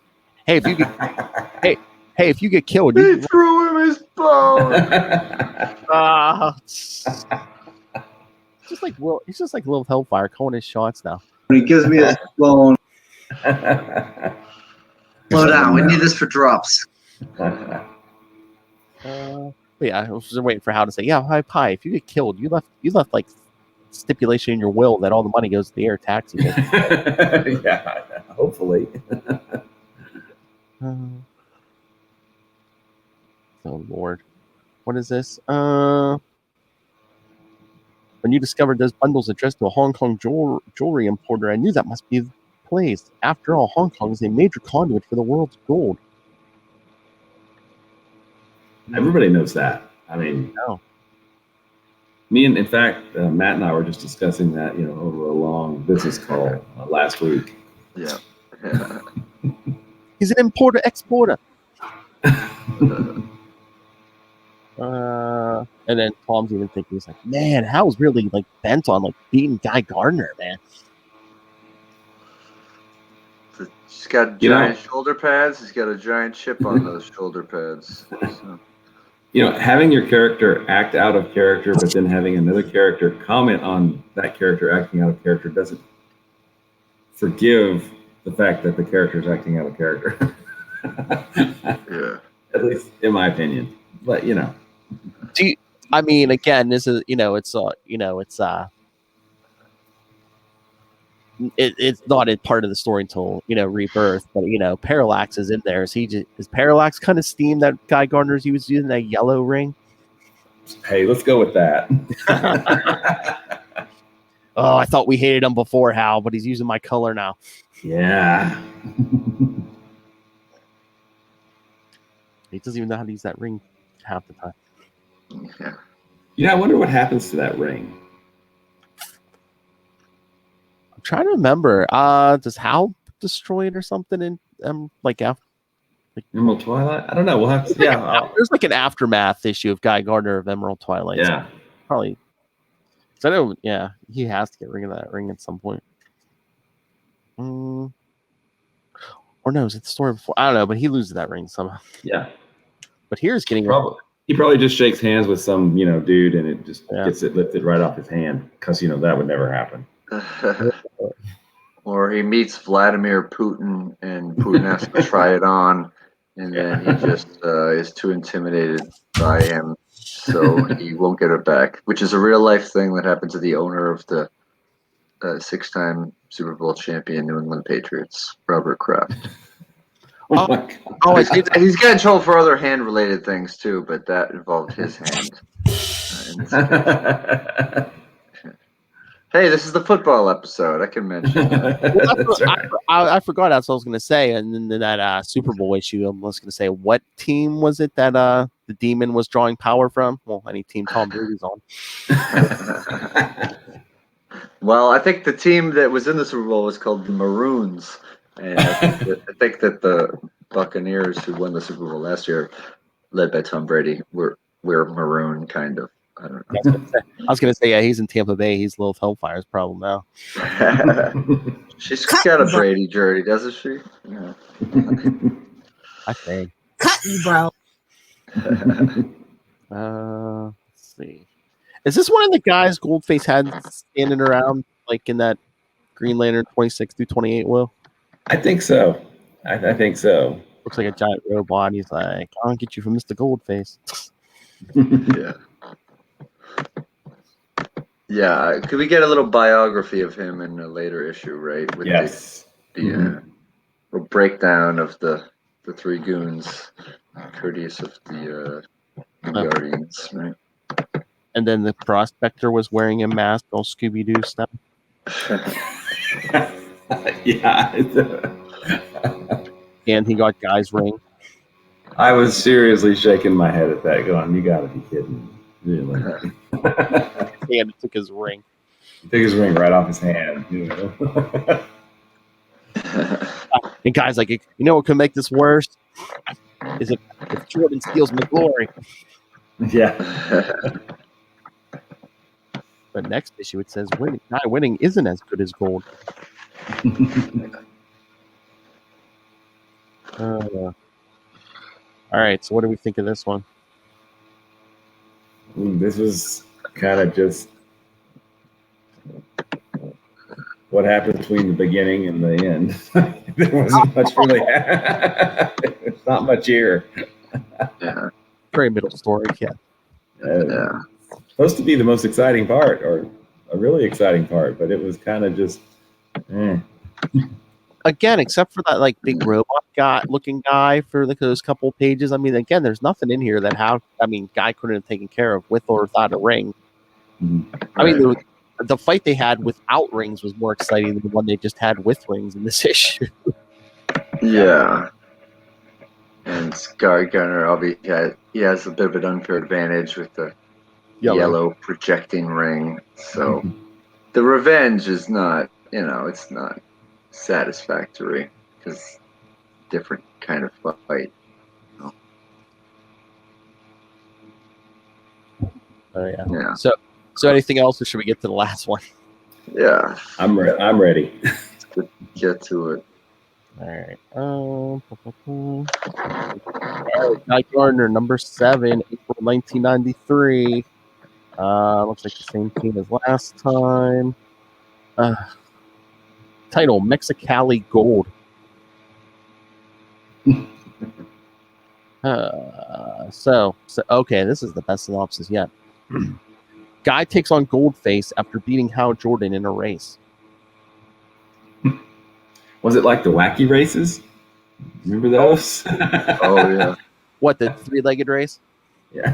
Hey, if you get if you get killed, He threw him his bone. Just like Will, he's just like Little Hellfire calling his shots now. He gives me his bone. Slow down. We need this for drops. But yeah, I was just waiting for Hal to say, "Yeah, hi, Pie. If you get killed, you left like stipulation in your will that all the money goes to the air taxi." Yeah, hopefully. Oh Lord, what is this? When you discovered those bundles addressed to a Hong Kong jewelry importer, I knew that must be the place. After all, Hong Kong is a major conduit for the world's gold. Everybody knows that. I mean, in fact, Matt and I were just discussing that, over a long business call last week. Yeah. He's an importer-exporter. And then Tom's even thinking, he's like, man, Hal's really like bent on like beating Guy Gardner, man. He's got giant shoulder pads. He's got a giant chip on those shoulder pads. So. Having your character act out of character, but then having another character comment on that character acting out of character doesn't forgive the fact that the character is acting out of character. Yeah. At least in my opinion. But I mean, again, this is it's not a part of the story until Rebirth, but Parallax is in there. Is Parallax kind of steam that Guy Gardner's was using that yellow ring? Hey, let's go with that. Oh, I thought we hated him before, Hal, but he's using my color now. Yeah. He doesn't even know how to use that ring half the time. Yeah. I wonder what happens to that ring. I'm trying to remember. Does Hal destroy it or something in Emerald Twilight? I don't know. We'll have to. There's like an aftermath issue of Guy Gardner of Emerald Twilight. Yeah. So probably. So I know. Yeah, he has to get rid of that ring at some point. Or no, is it the story before? I don't know, but he loses that ring somehow. Yeah. But here's getting. He probably just shakes hands with some dude, and it just gets it lifted right off his hand because that would never happen. Or he meets Vladimir Putin, and Putin has to try it on, and then he just is too intimidated by him, so he won't get it back, which is a real life thing that happened to the owner of the 6-time Super Bowl champion New England Patriots, Robert Kraft. Oh my God. He's got in trouble for other hand-related things too, but that involved his hand. Hey, this is the football episode. I can mention that. I forgot that's what I was going to say. And then that Super Bowl issue, I was going to say, what team was it that the Demon was drawing power from? Well, any team Tom Brady's on. Well, I think the team that was in the Super Bowl was called the Maroons. And I think that the Buccaneers, who won the Super Bowl last year, led by Tom Brady, were maroon, kind of. I don't know. I was going to say, yeah, he's in Tampa Bay. He's Little Hellfire's problem now. She's got a Brady jersey, doesn't she? Yeah. I think. Cut you, bro. Let's see. Is this one of the guys Goldface had standing around like in that Green Lantern 26 through 28, Will? I think so. I think so. Looks like a giant robot. He's like, I'll get you from Mr. Goldface. Yeah. Yeah. Could we get a little biography of him in a later issue, right? With yes. The breakdown of the three goons, courteous of the Guardians, right? And then the prospector was wearing a mask, all Scooby-Doo stuff. Yeah. And he got Guy's ring. I was seriously shaking my head at that, going, "You got to be kidding me, really?" And took his ring. He took his ring right off his hand. You know? And Guy's like, "You know what could make this worse? Is if Jordan steals my glory." Yeah. But next issue it says winning isn't as good as gold. All right, so what do we think of this one? This was kind of just what happened between the beginning and the end. There wasn't much really. It's not much here. Yeah. Very middle story, yeah. Yeah. Supposed to be the most exciting part, or a really exciting part, but it was kind of just. Again, except for that like big robot looking guy for those couple pages. I mean, again, there's nothing in here that Guy couldn't have taken care of with or without a ring. I mean, the fight they had without rings was more exciting than the one they just had with rings in this issue. Yeah. And Gardner, he has a bit of an unfair advantage with the yellow projecting ring. So the revenge is not, it's not satisfactory because different kind of fight. Oh yeah. So anything else, or should we get to the last one? Yeah. I'm ready. Let's get to it. All right. Guy Gardner, number 7, April 1993. Looks like the same team as last time. Title: Mexicali Gold. So okay, this is the best synopsis yet. Guy takes on Goldface after beating Hal Jordan in a race. Was it like the wacky races? Remember those? Oh yeah. What, the 3-legged race? Yeah.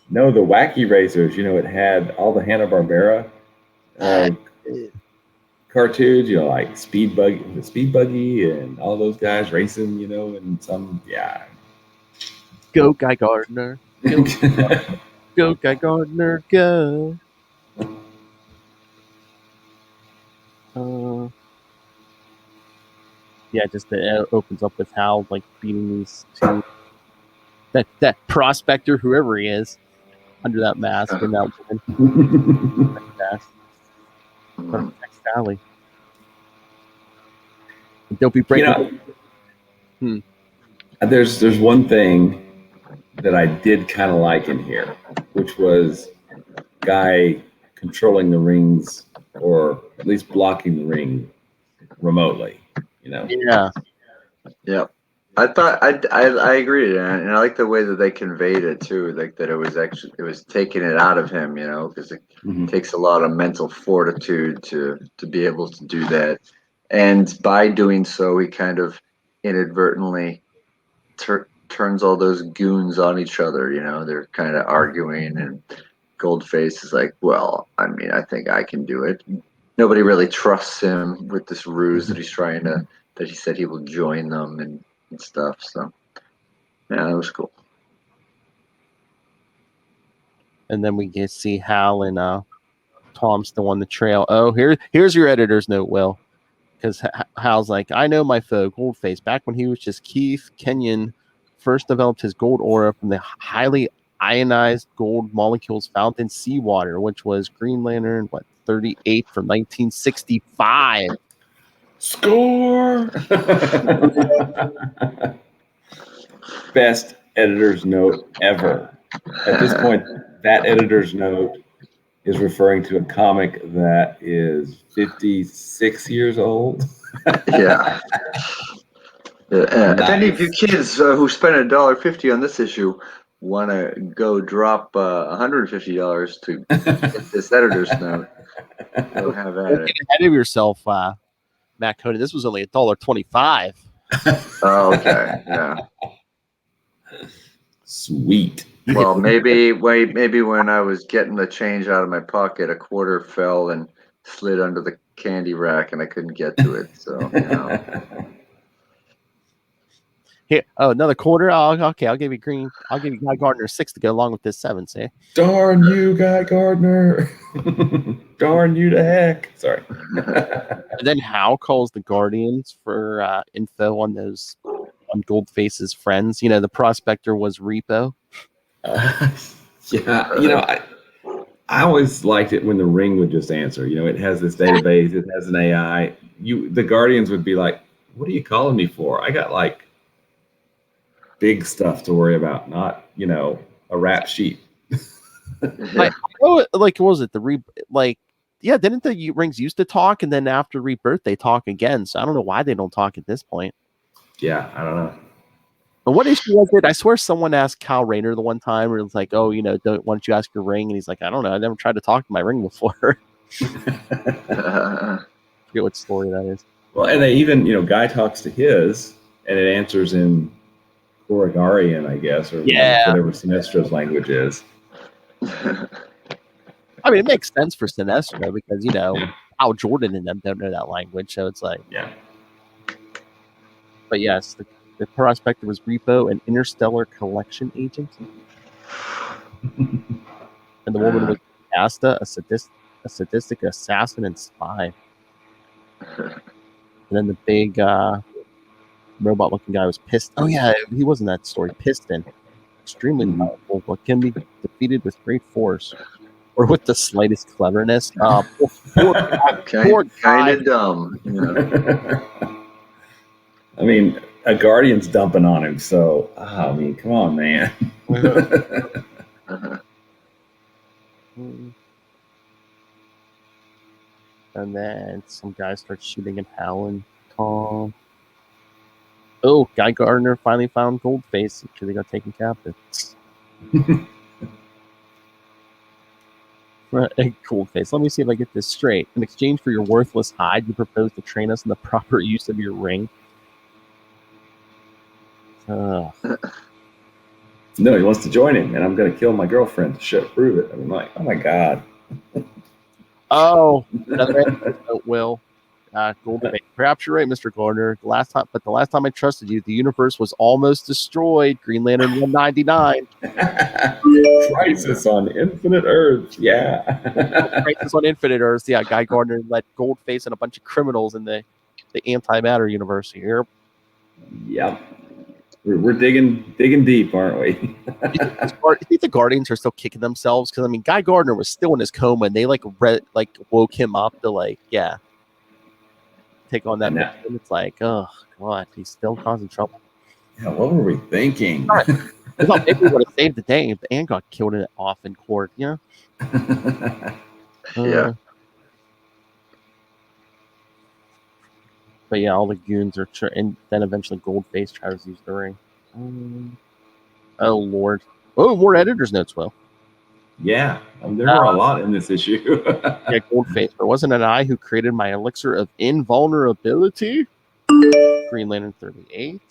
No, the wacky racers. It had all the Hanna-Barbera cartoons. Like the Speed Buggy, and all those guys racing. And some Go Guy Gardner. Go Guy Gardner, go. Just it opens up with Hal like beating these two. That prospector, whoever he is, under that mask and that woman. From Tex Valley. Don't be breaking. There's one thing that I did kind of like in here, which was Guy controlling the rings, or at least blocking the ring remotely. Yeah. Yep. I thought I agreed, and I like the way that they conveyed it too, like that it was taking it out of him, because it takes a lot of mental fortitude to be able to do that, and by doing so, he kind of inadvertently turns all those goons on each other. They're kind of arguing, and Goldface is like, "Well, I mean, I think I can do it." Nobody really trusts him with this ruse that he's trying to. That he said he will join them and stuff. So, yeah, that was cool. And then we get see Hal and Tom still on the trail. Oh, here's your editor's note, Will. Because Hal's like, I know my foe, Goldface. Back when he was just Keith, Kenyon first developed his gold aura from the highly ionized gold molecules found in seawater, which was Green Lantern, 38 from 1965. Score! Best editor's note ever. At this point, that editor's note is referring to a comic that is 56 years old. Yeah. If any of you kids who spent $1.50 on this issue want to go drop $150 to get this editor's note, go have at it. Get ahead of yourself, Matt Cody. This was only $1.25. Oh, okay. Yeah. Sweet. Well, maybe when I was getting the change out of my pocket, a quarter fell and slid under the candy rack, and I couldn't get to it. So, Here, another quarter. Oh, okay, I'll give you Guy Gardner 6 to go along with this 7. See? Darn you, Guy Gardner! Darn you to heck! Sorry. And then Hal calls the Guardians for info on those on Goldface's friends. You know, the prospector was Repo. Yeah, I always liked it when the Ring would just answer. You know, it has this database, it has an AI. The Guardians would be like, "What are you calling me for? I got like big stuff to worry about, not a rap sheet." Like, what was it? Didn't the Rings used to talk, and then after Rebirth they talk again? So I don't know why they don't talk at this point. Yeah, I don't know. But what issue was it? I swear someone asked Kyle Rayner the one time, where it was like, "Oh, why don't you ask your Ring?" And he's like, "I don't know. I never tried to talk to my Ring before." I forget what story that is. Well, and they even, Guy talks to his, and it answers in Korrigarian, I guess, or whatever Sinestro's language is. I mean, it makes sense for Sinestro because Al Jordan and them don't know that language, so it's like, yeah. But yes, the prospector was Repo, an interstellar collection agent, and the woman was Asta, a sadistic assassin and spy. And then the big robot-looking guy was Piston. Oh yeah, he was in that story. Piston, extremely powerful, but can be defeated with great force or with the slightest cleverness. Kind of dumb. I mean, a Guardian's dumping on him, so come on, man. And then some guy starts shooting at Hal and Tom. Oh, Guy Gardner finally found Goldface because they got taken captive. Goldface, let me see if I get this straight. In exchange for your worthless hide, you propose to train us in the proper use of your ring. No, he wants to join him, and I'm going to kill my girlfriend to prove it. I'm like, oh my god. Oh, Will. Goldface. Perhaps you're right, Mr. Gardner. The last time I trusted you, the universe was almost destroyed. Green Lantern 199. Crisis on Infinite Earths. Yeah. Crisis on Infinite Earths. Yeah, Guy Gardner let Goldface and a bunch of criminals in the antimatter universe here. Yep. We're digging deep, aren't we? You think the Guardians are still kicking themselves? Because Guy Gardner was still in his coma, and they woke him up to take on that mission. It's like, oh god, he's still causing trouble. Yeah, what were we thinking? I thought maybe we would have saved the day if Anne got killed off in court. Yeah. But yeah, all the goons are, and then eventually Goldface tries to use the ring. Oh lord! Oh, more editor's notes. Will. Yeah, there are a lot in this issue. Yeah, Goldface. But wasn't it I who created my elixir of invulnerability? Green Lantern 38.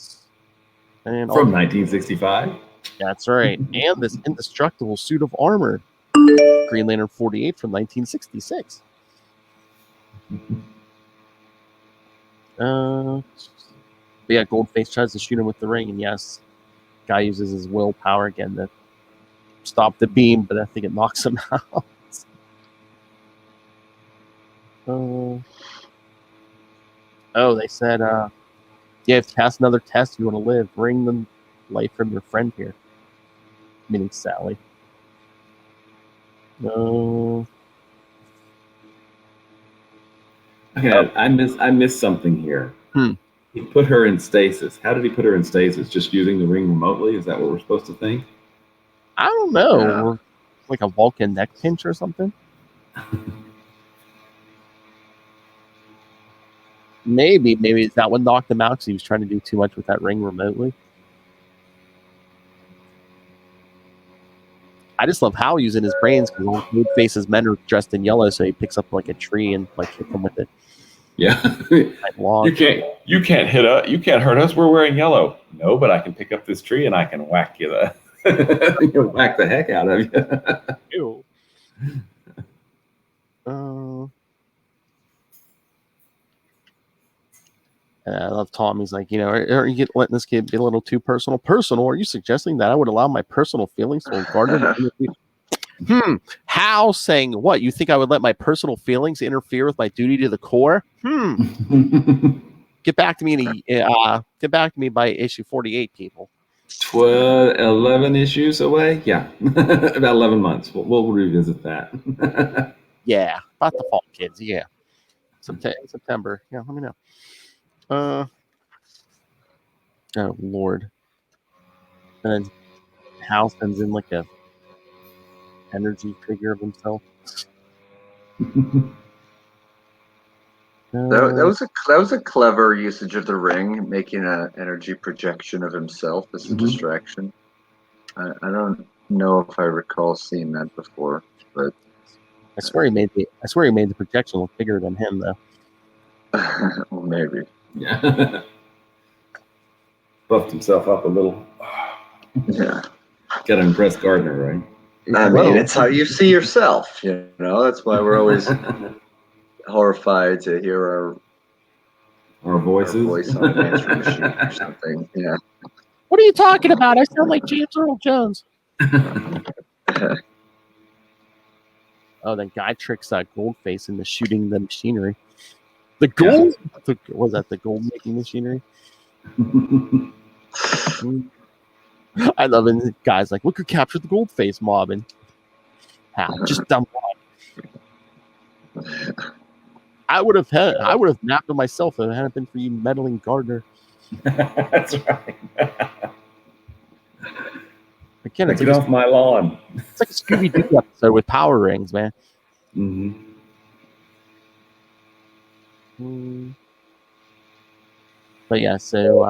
And from 1965. That's right. And this indestructible suit of armor. Green Lantern 48 from 1966. But yeah, Goldface tries to shoot him with the ring, and yes, guy uses his willpower again to stop the beam, but I think it knocks him out. They said, you have to pass another test if you want to live. Bring the life from your friend here. Meaning Sally. Okay, I missed something here. He put her in stasis. How did he put her in stasis? Just using the ring remotely? Is that what we're supposed to think? I don't know. Yeah. Like a Vulcan neck pinch or something? Maybe that one knocked him out because he was trying to do too much with that ring remotely. I just love Hal using his brains because Goldface's men are dressed in yellow, so he picks up like a tree and hit them with it. Yeah. You can't hit us. You can't hurt us. We're wearing yellow. No, but I can pick up this tree and I can whack you. He'll whack the heck out of Ew. you. I love Tom. He's like, are you letting this kid be a little too personal? Personal? Are you suggesting that I would allow my personal feelings to Gardner? How? Saying what? You think I would let my personal feelings interfere with my duty to the core? Get back to me get back to me by issue 48, people. 11 issues away? Yeah. About 11 months. We'll revisit that. Yeah. About the fall, kids. Yeah. September. Yeah, let me know. Oh, Lord. And then Hal sends in like a energy figure of himself. That was a clever usage of the ring, making an energy projection of himself as a distraction. I don't know if I recall seeing that before, but I swear he made the projection look bigger than him, though. well, maybe. Yeah. Buffed himself up a little. Yeah. Got to impress Gardner, right? I mean, it's how you see yourself, That's why we're always horrified to hear our voices. Our voice on an answering machine or something. Yeah. What are you talking about? I sound like James Earl Jones. Oh, then Guy tricks Goldface into shooting the machinery. The gold? Yeah. Was that the gold making machinery? I love it. Guys like, look who captured the Goldface mob, and Hal just dump on. I would have napped on myself if it hadn't been for you meddling Gardner. That's right. Again, it's get off my lawn. It's like a Scooby-Doo episode with power rings, man. But yeah, so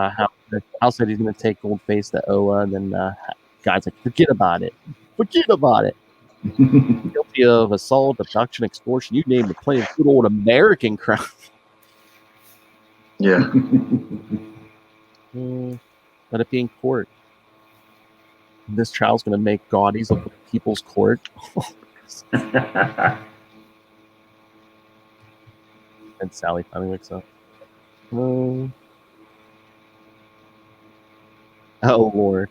Hal said he's going to take Goldface to Oa, and then Guy's like, forget about it. Guilty of assault, abduction, extortion, you name it, playing good old American crime. Yeah. Let it be in court. This trial's going to make Gaudies of the People's Court. And Sally finally wakes up. Oh, Lord.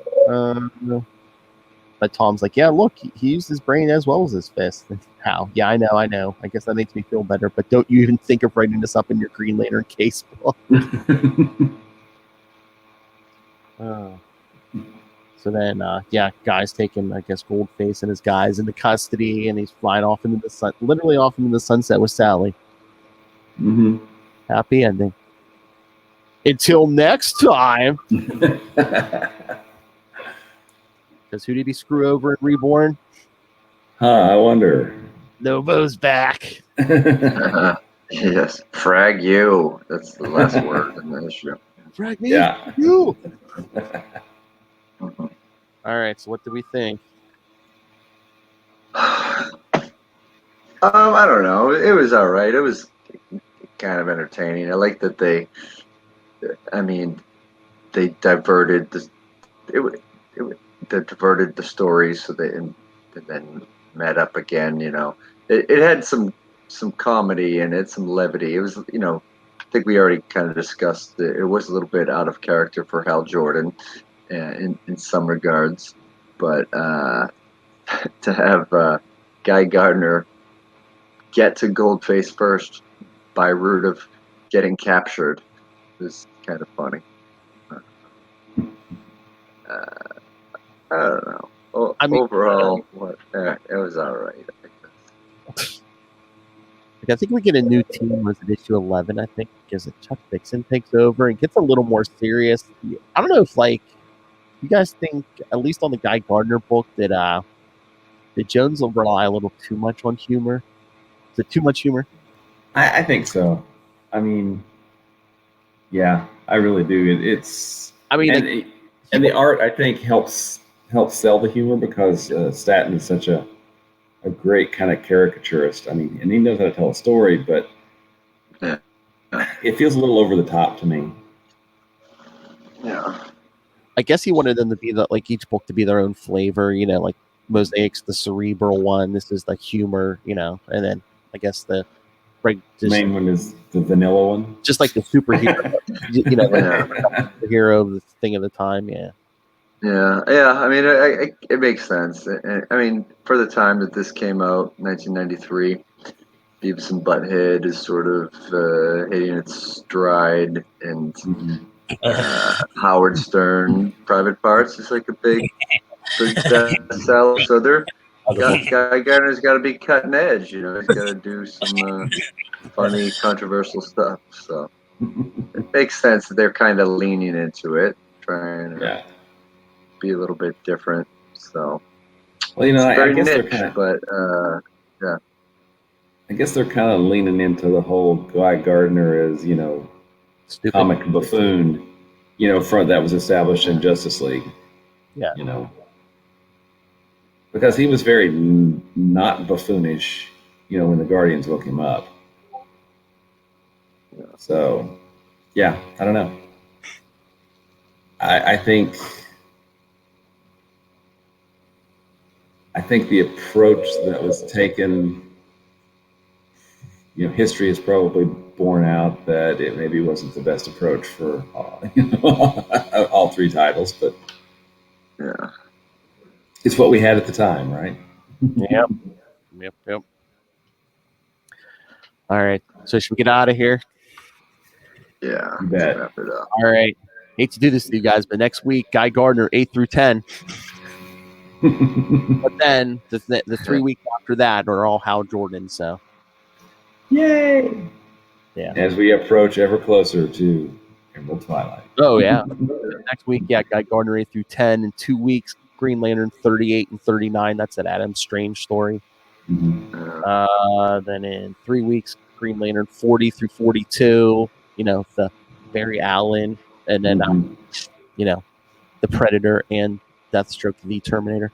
But Tom's like, yeah, look, he used his brain as well as his fist. How? Yeah, I know. I guess that makes me feel better, but don't you even think of writing this up in your Green Lantern case book. So then, Guy's taking, I guess, Goldface and his guys into custody, and he's flying off into the sun, literally off into the sunset with Sally. Happy ending. Until next time. Because who did he screw over in Reborn? I wonder. Novo's back. Yes. Frag you. That's the last word in the issue. Frag me. Yeah. You. All right, so what do we think? I don't know. It was all right. It was kind of entertaining. I like that they diverted they diverted the story so and then met up again. It had some comedy and it had some levity. It was, I think we already kind of discussed that it was a little bit out of character for Hal Jordan. In some regards, but to have Guy Gardner get to Goldface first by route of getting captured was kind of funny. I don't know. Overall, it was all right. I think we get a new team with issue 11. I think because Chuck Dixon takes over and gets a little more serious. I don't know if you guys think, at least on the Guy Gardner book, that Jones will rely a little too much on humor? Is it too much humor? I think so. I mean, yeah, I really do. And the art, I think, helps sell the humor because Staton is such a great kind of caricaturist. I mean, and he knows how to tell a story, but it feels a little over the top to me. Yeah. I guess he wanted them to be each book to be their own flavor, like Mosaics, the cerebral one. This is the humor, and then I guess the main one is the vanilla one, just like the superhero, superhero, the thing of the time. Yeah. I mean, it makes sense. I mean, for the time that this came out, 1993, Beavis and Butthead is sort of hitting its stride, and Howard Stern, Private Parts is like a big bestseller. So Guy Gardner's got to be cutting edge. He's got to do some funny, controversial stuff. So it makes sense that they're kind of leaning into it, trying to be a little bit different. So, well, it's very I guess niche, they're kind of, but I guess they're kind of leaning into the whole Guy Gardner as stupid comic buffoon, front that was established in Justice League. Yeah. Because he was very not buffoonish, when the Guardians woke him up. So, I don't know. I think the approach that was taken, history has probably borne out that it maybe wasn't the best approach for all three titles, but it's what we had at the time, right? Yep. All right, so should we get out of here? Yeah, You bet. wrap it up. All right. Hate to do this to you guys, but next week, Guy Gardner, 8 through 10. But then the 3 weeks after that are all Hal Jordan. So, yay! Yeah. As we approach ever closer to Emerald Twilight. Oh yeah. Next week, Guy Gardner 8 through 10. In 2 weeks, Green Lantern 38 and 39. That's an Adam Strange story. Then in 3 weeks, Green Lantern 40 through 42. The Barry Allen, and then the Predator and Deathstroke, the Terminator.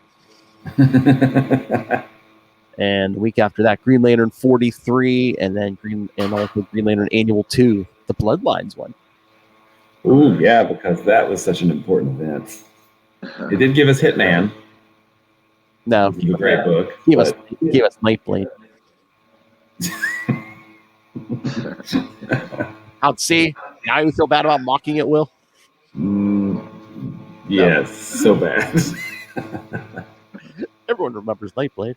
And the week after that, Green Lantern 43, and then Green Lantern Annual 2, the Bloodlines one. Ooh, yeah, because that was such an important event. It did give us Hitman. No, It was a great book. Give us Nightblade. Out, see? Now you feel bad about mocking it, Will? Yes, so bad. Everyone remembers Nightblade.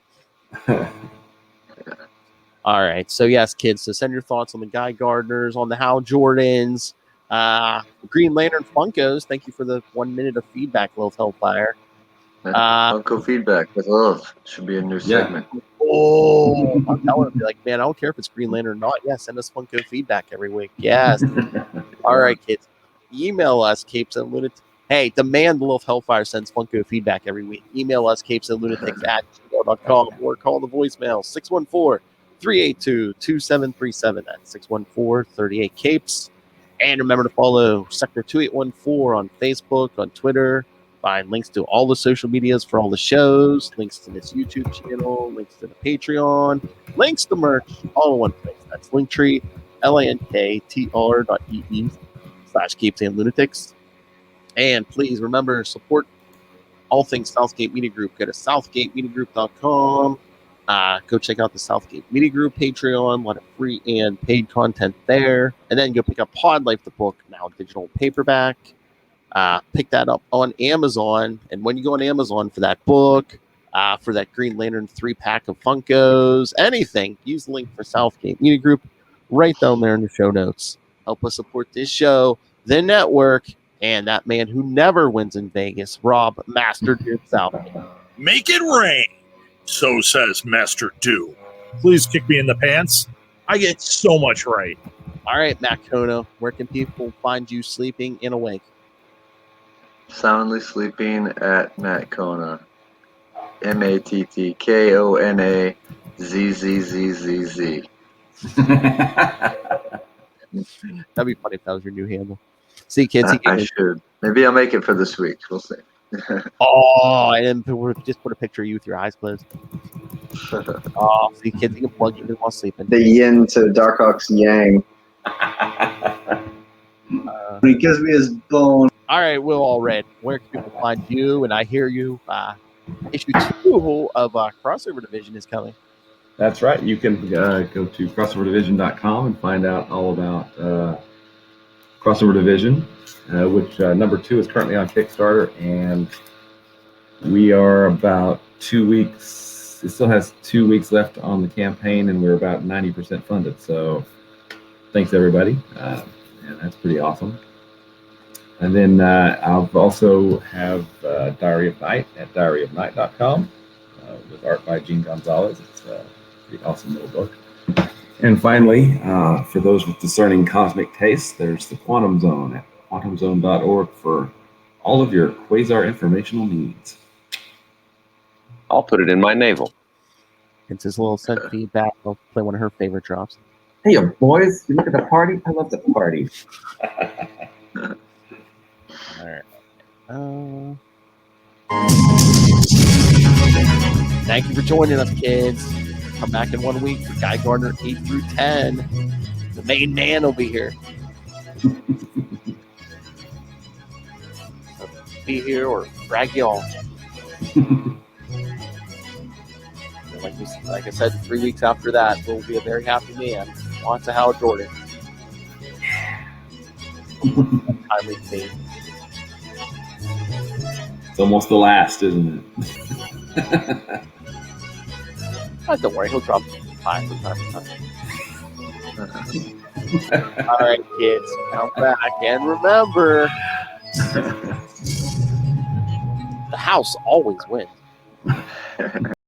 All right. So, yes, kids. So, send your thoughts on the Guy Gardners, on the Hal Jordans, Green Lantern Funkos. Thank you for the 1 minute of feedback, Lil Hellfire. Funko feedback with love should be a new segment. Oh, I would be like, man, I don't care if it's Green Lantern or not. Yeah, send us Funko feedback every week. Yes. All right, kids. Email us, Capes and Lunatics. Hey, demand the Lil Hellfire sends Funko feedback every week. Email us, capesandlunatics@gmail.com, or call the voicemail 614-382-2737. That's 614-38-CAPES. And remember to follow Sector 2814 on Facebook, on Twitter. Find links to all the social medias for all the shows, links to this YouTube channel, links to the Patreon, links to merch, all in one place. That's Linktree, linktr.ee/capesandlunatics. And please remember, support all things Southgate Media Group. Go to southgatemediagroup.com. Go check out the Southgate Media Group Patreon. A lot of free and paid content there. And then go pick up Pod Life, the book, now digital paperback. Pick that up on Amazon. And when you go on Amazon for that book, for that Green Lantern 3-pack of Funkos, anything, use the link for Southgate Media Group right down there in the show notes. Help us support this show, the network, and that man who never wins in Vegas, Rob Master Dude Southgate. Make it rain, so says Master Do. Please kick me in the pants. I get so much right. All right, Matt Kono, where can people find you sleeping and awake? Soundly sleeping at Matt Kona. MATTKONAZZZZZ. That'd be funny if that was your new handle. See, kids. I should. Maybe I'll make it for this week. We'll see. And just put a picture of you with your eyes closed. Oh, see, kids, you can plug in while sleeping. The yin to Darkhawk's yang. He gives me his bone. All right, we're all read. Where can people find you? And I hear you. Issue 2 of Crossover Division is coming. That's right. You can go to crossoverdivision.com and find out all about Crossover Division, which number 2 is currently on Kickstarter, and we are about 2 weeks. It still has 2 weeks left on the campaign, and we're about 90% funded. So thanks, everybody. And that's pretty awesome. And then I'll also have Diary of Night at diaryofnight.com with art by Gene Gonzalez. It's a pretty awesome little book. And finally, for those with discerning cosmic tastes, there's the Quantum Zone at quantumzone.org for all of your quasar informational needs. I'll put it in my navel. It's his little sent feedback. I'll play one of her favorite drops. Hey, boys, you look at the party. I love the party. All right. Thank you for joining us, kids. Come back in 1 week for Guy Gardner 8 through 10. The main man will be here. Be here or drag y'all. Like I said, 3 weeks after that, we'll be a very happy man. Lots of Hal Jordan. Timely theme. It's almost the last, isn't it? Don't worry, he'll drop 5 from time to time. All right, kids, come back and remember, the house always wins.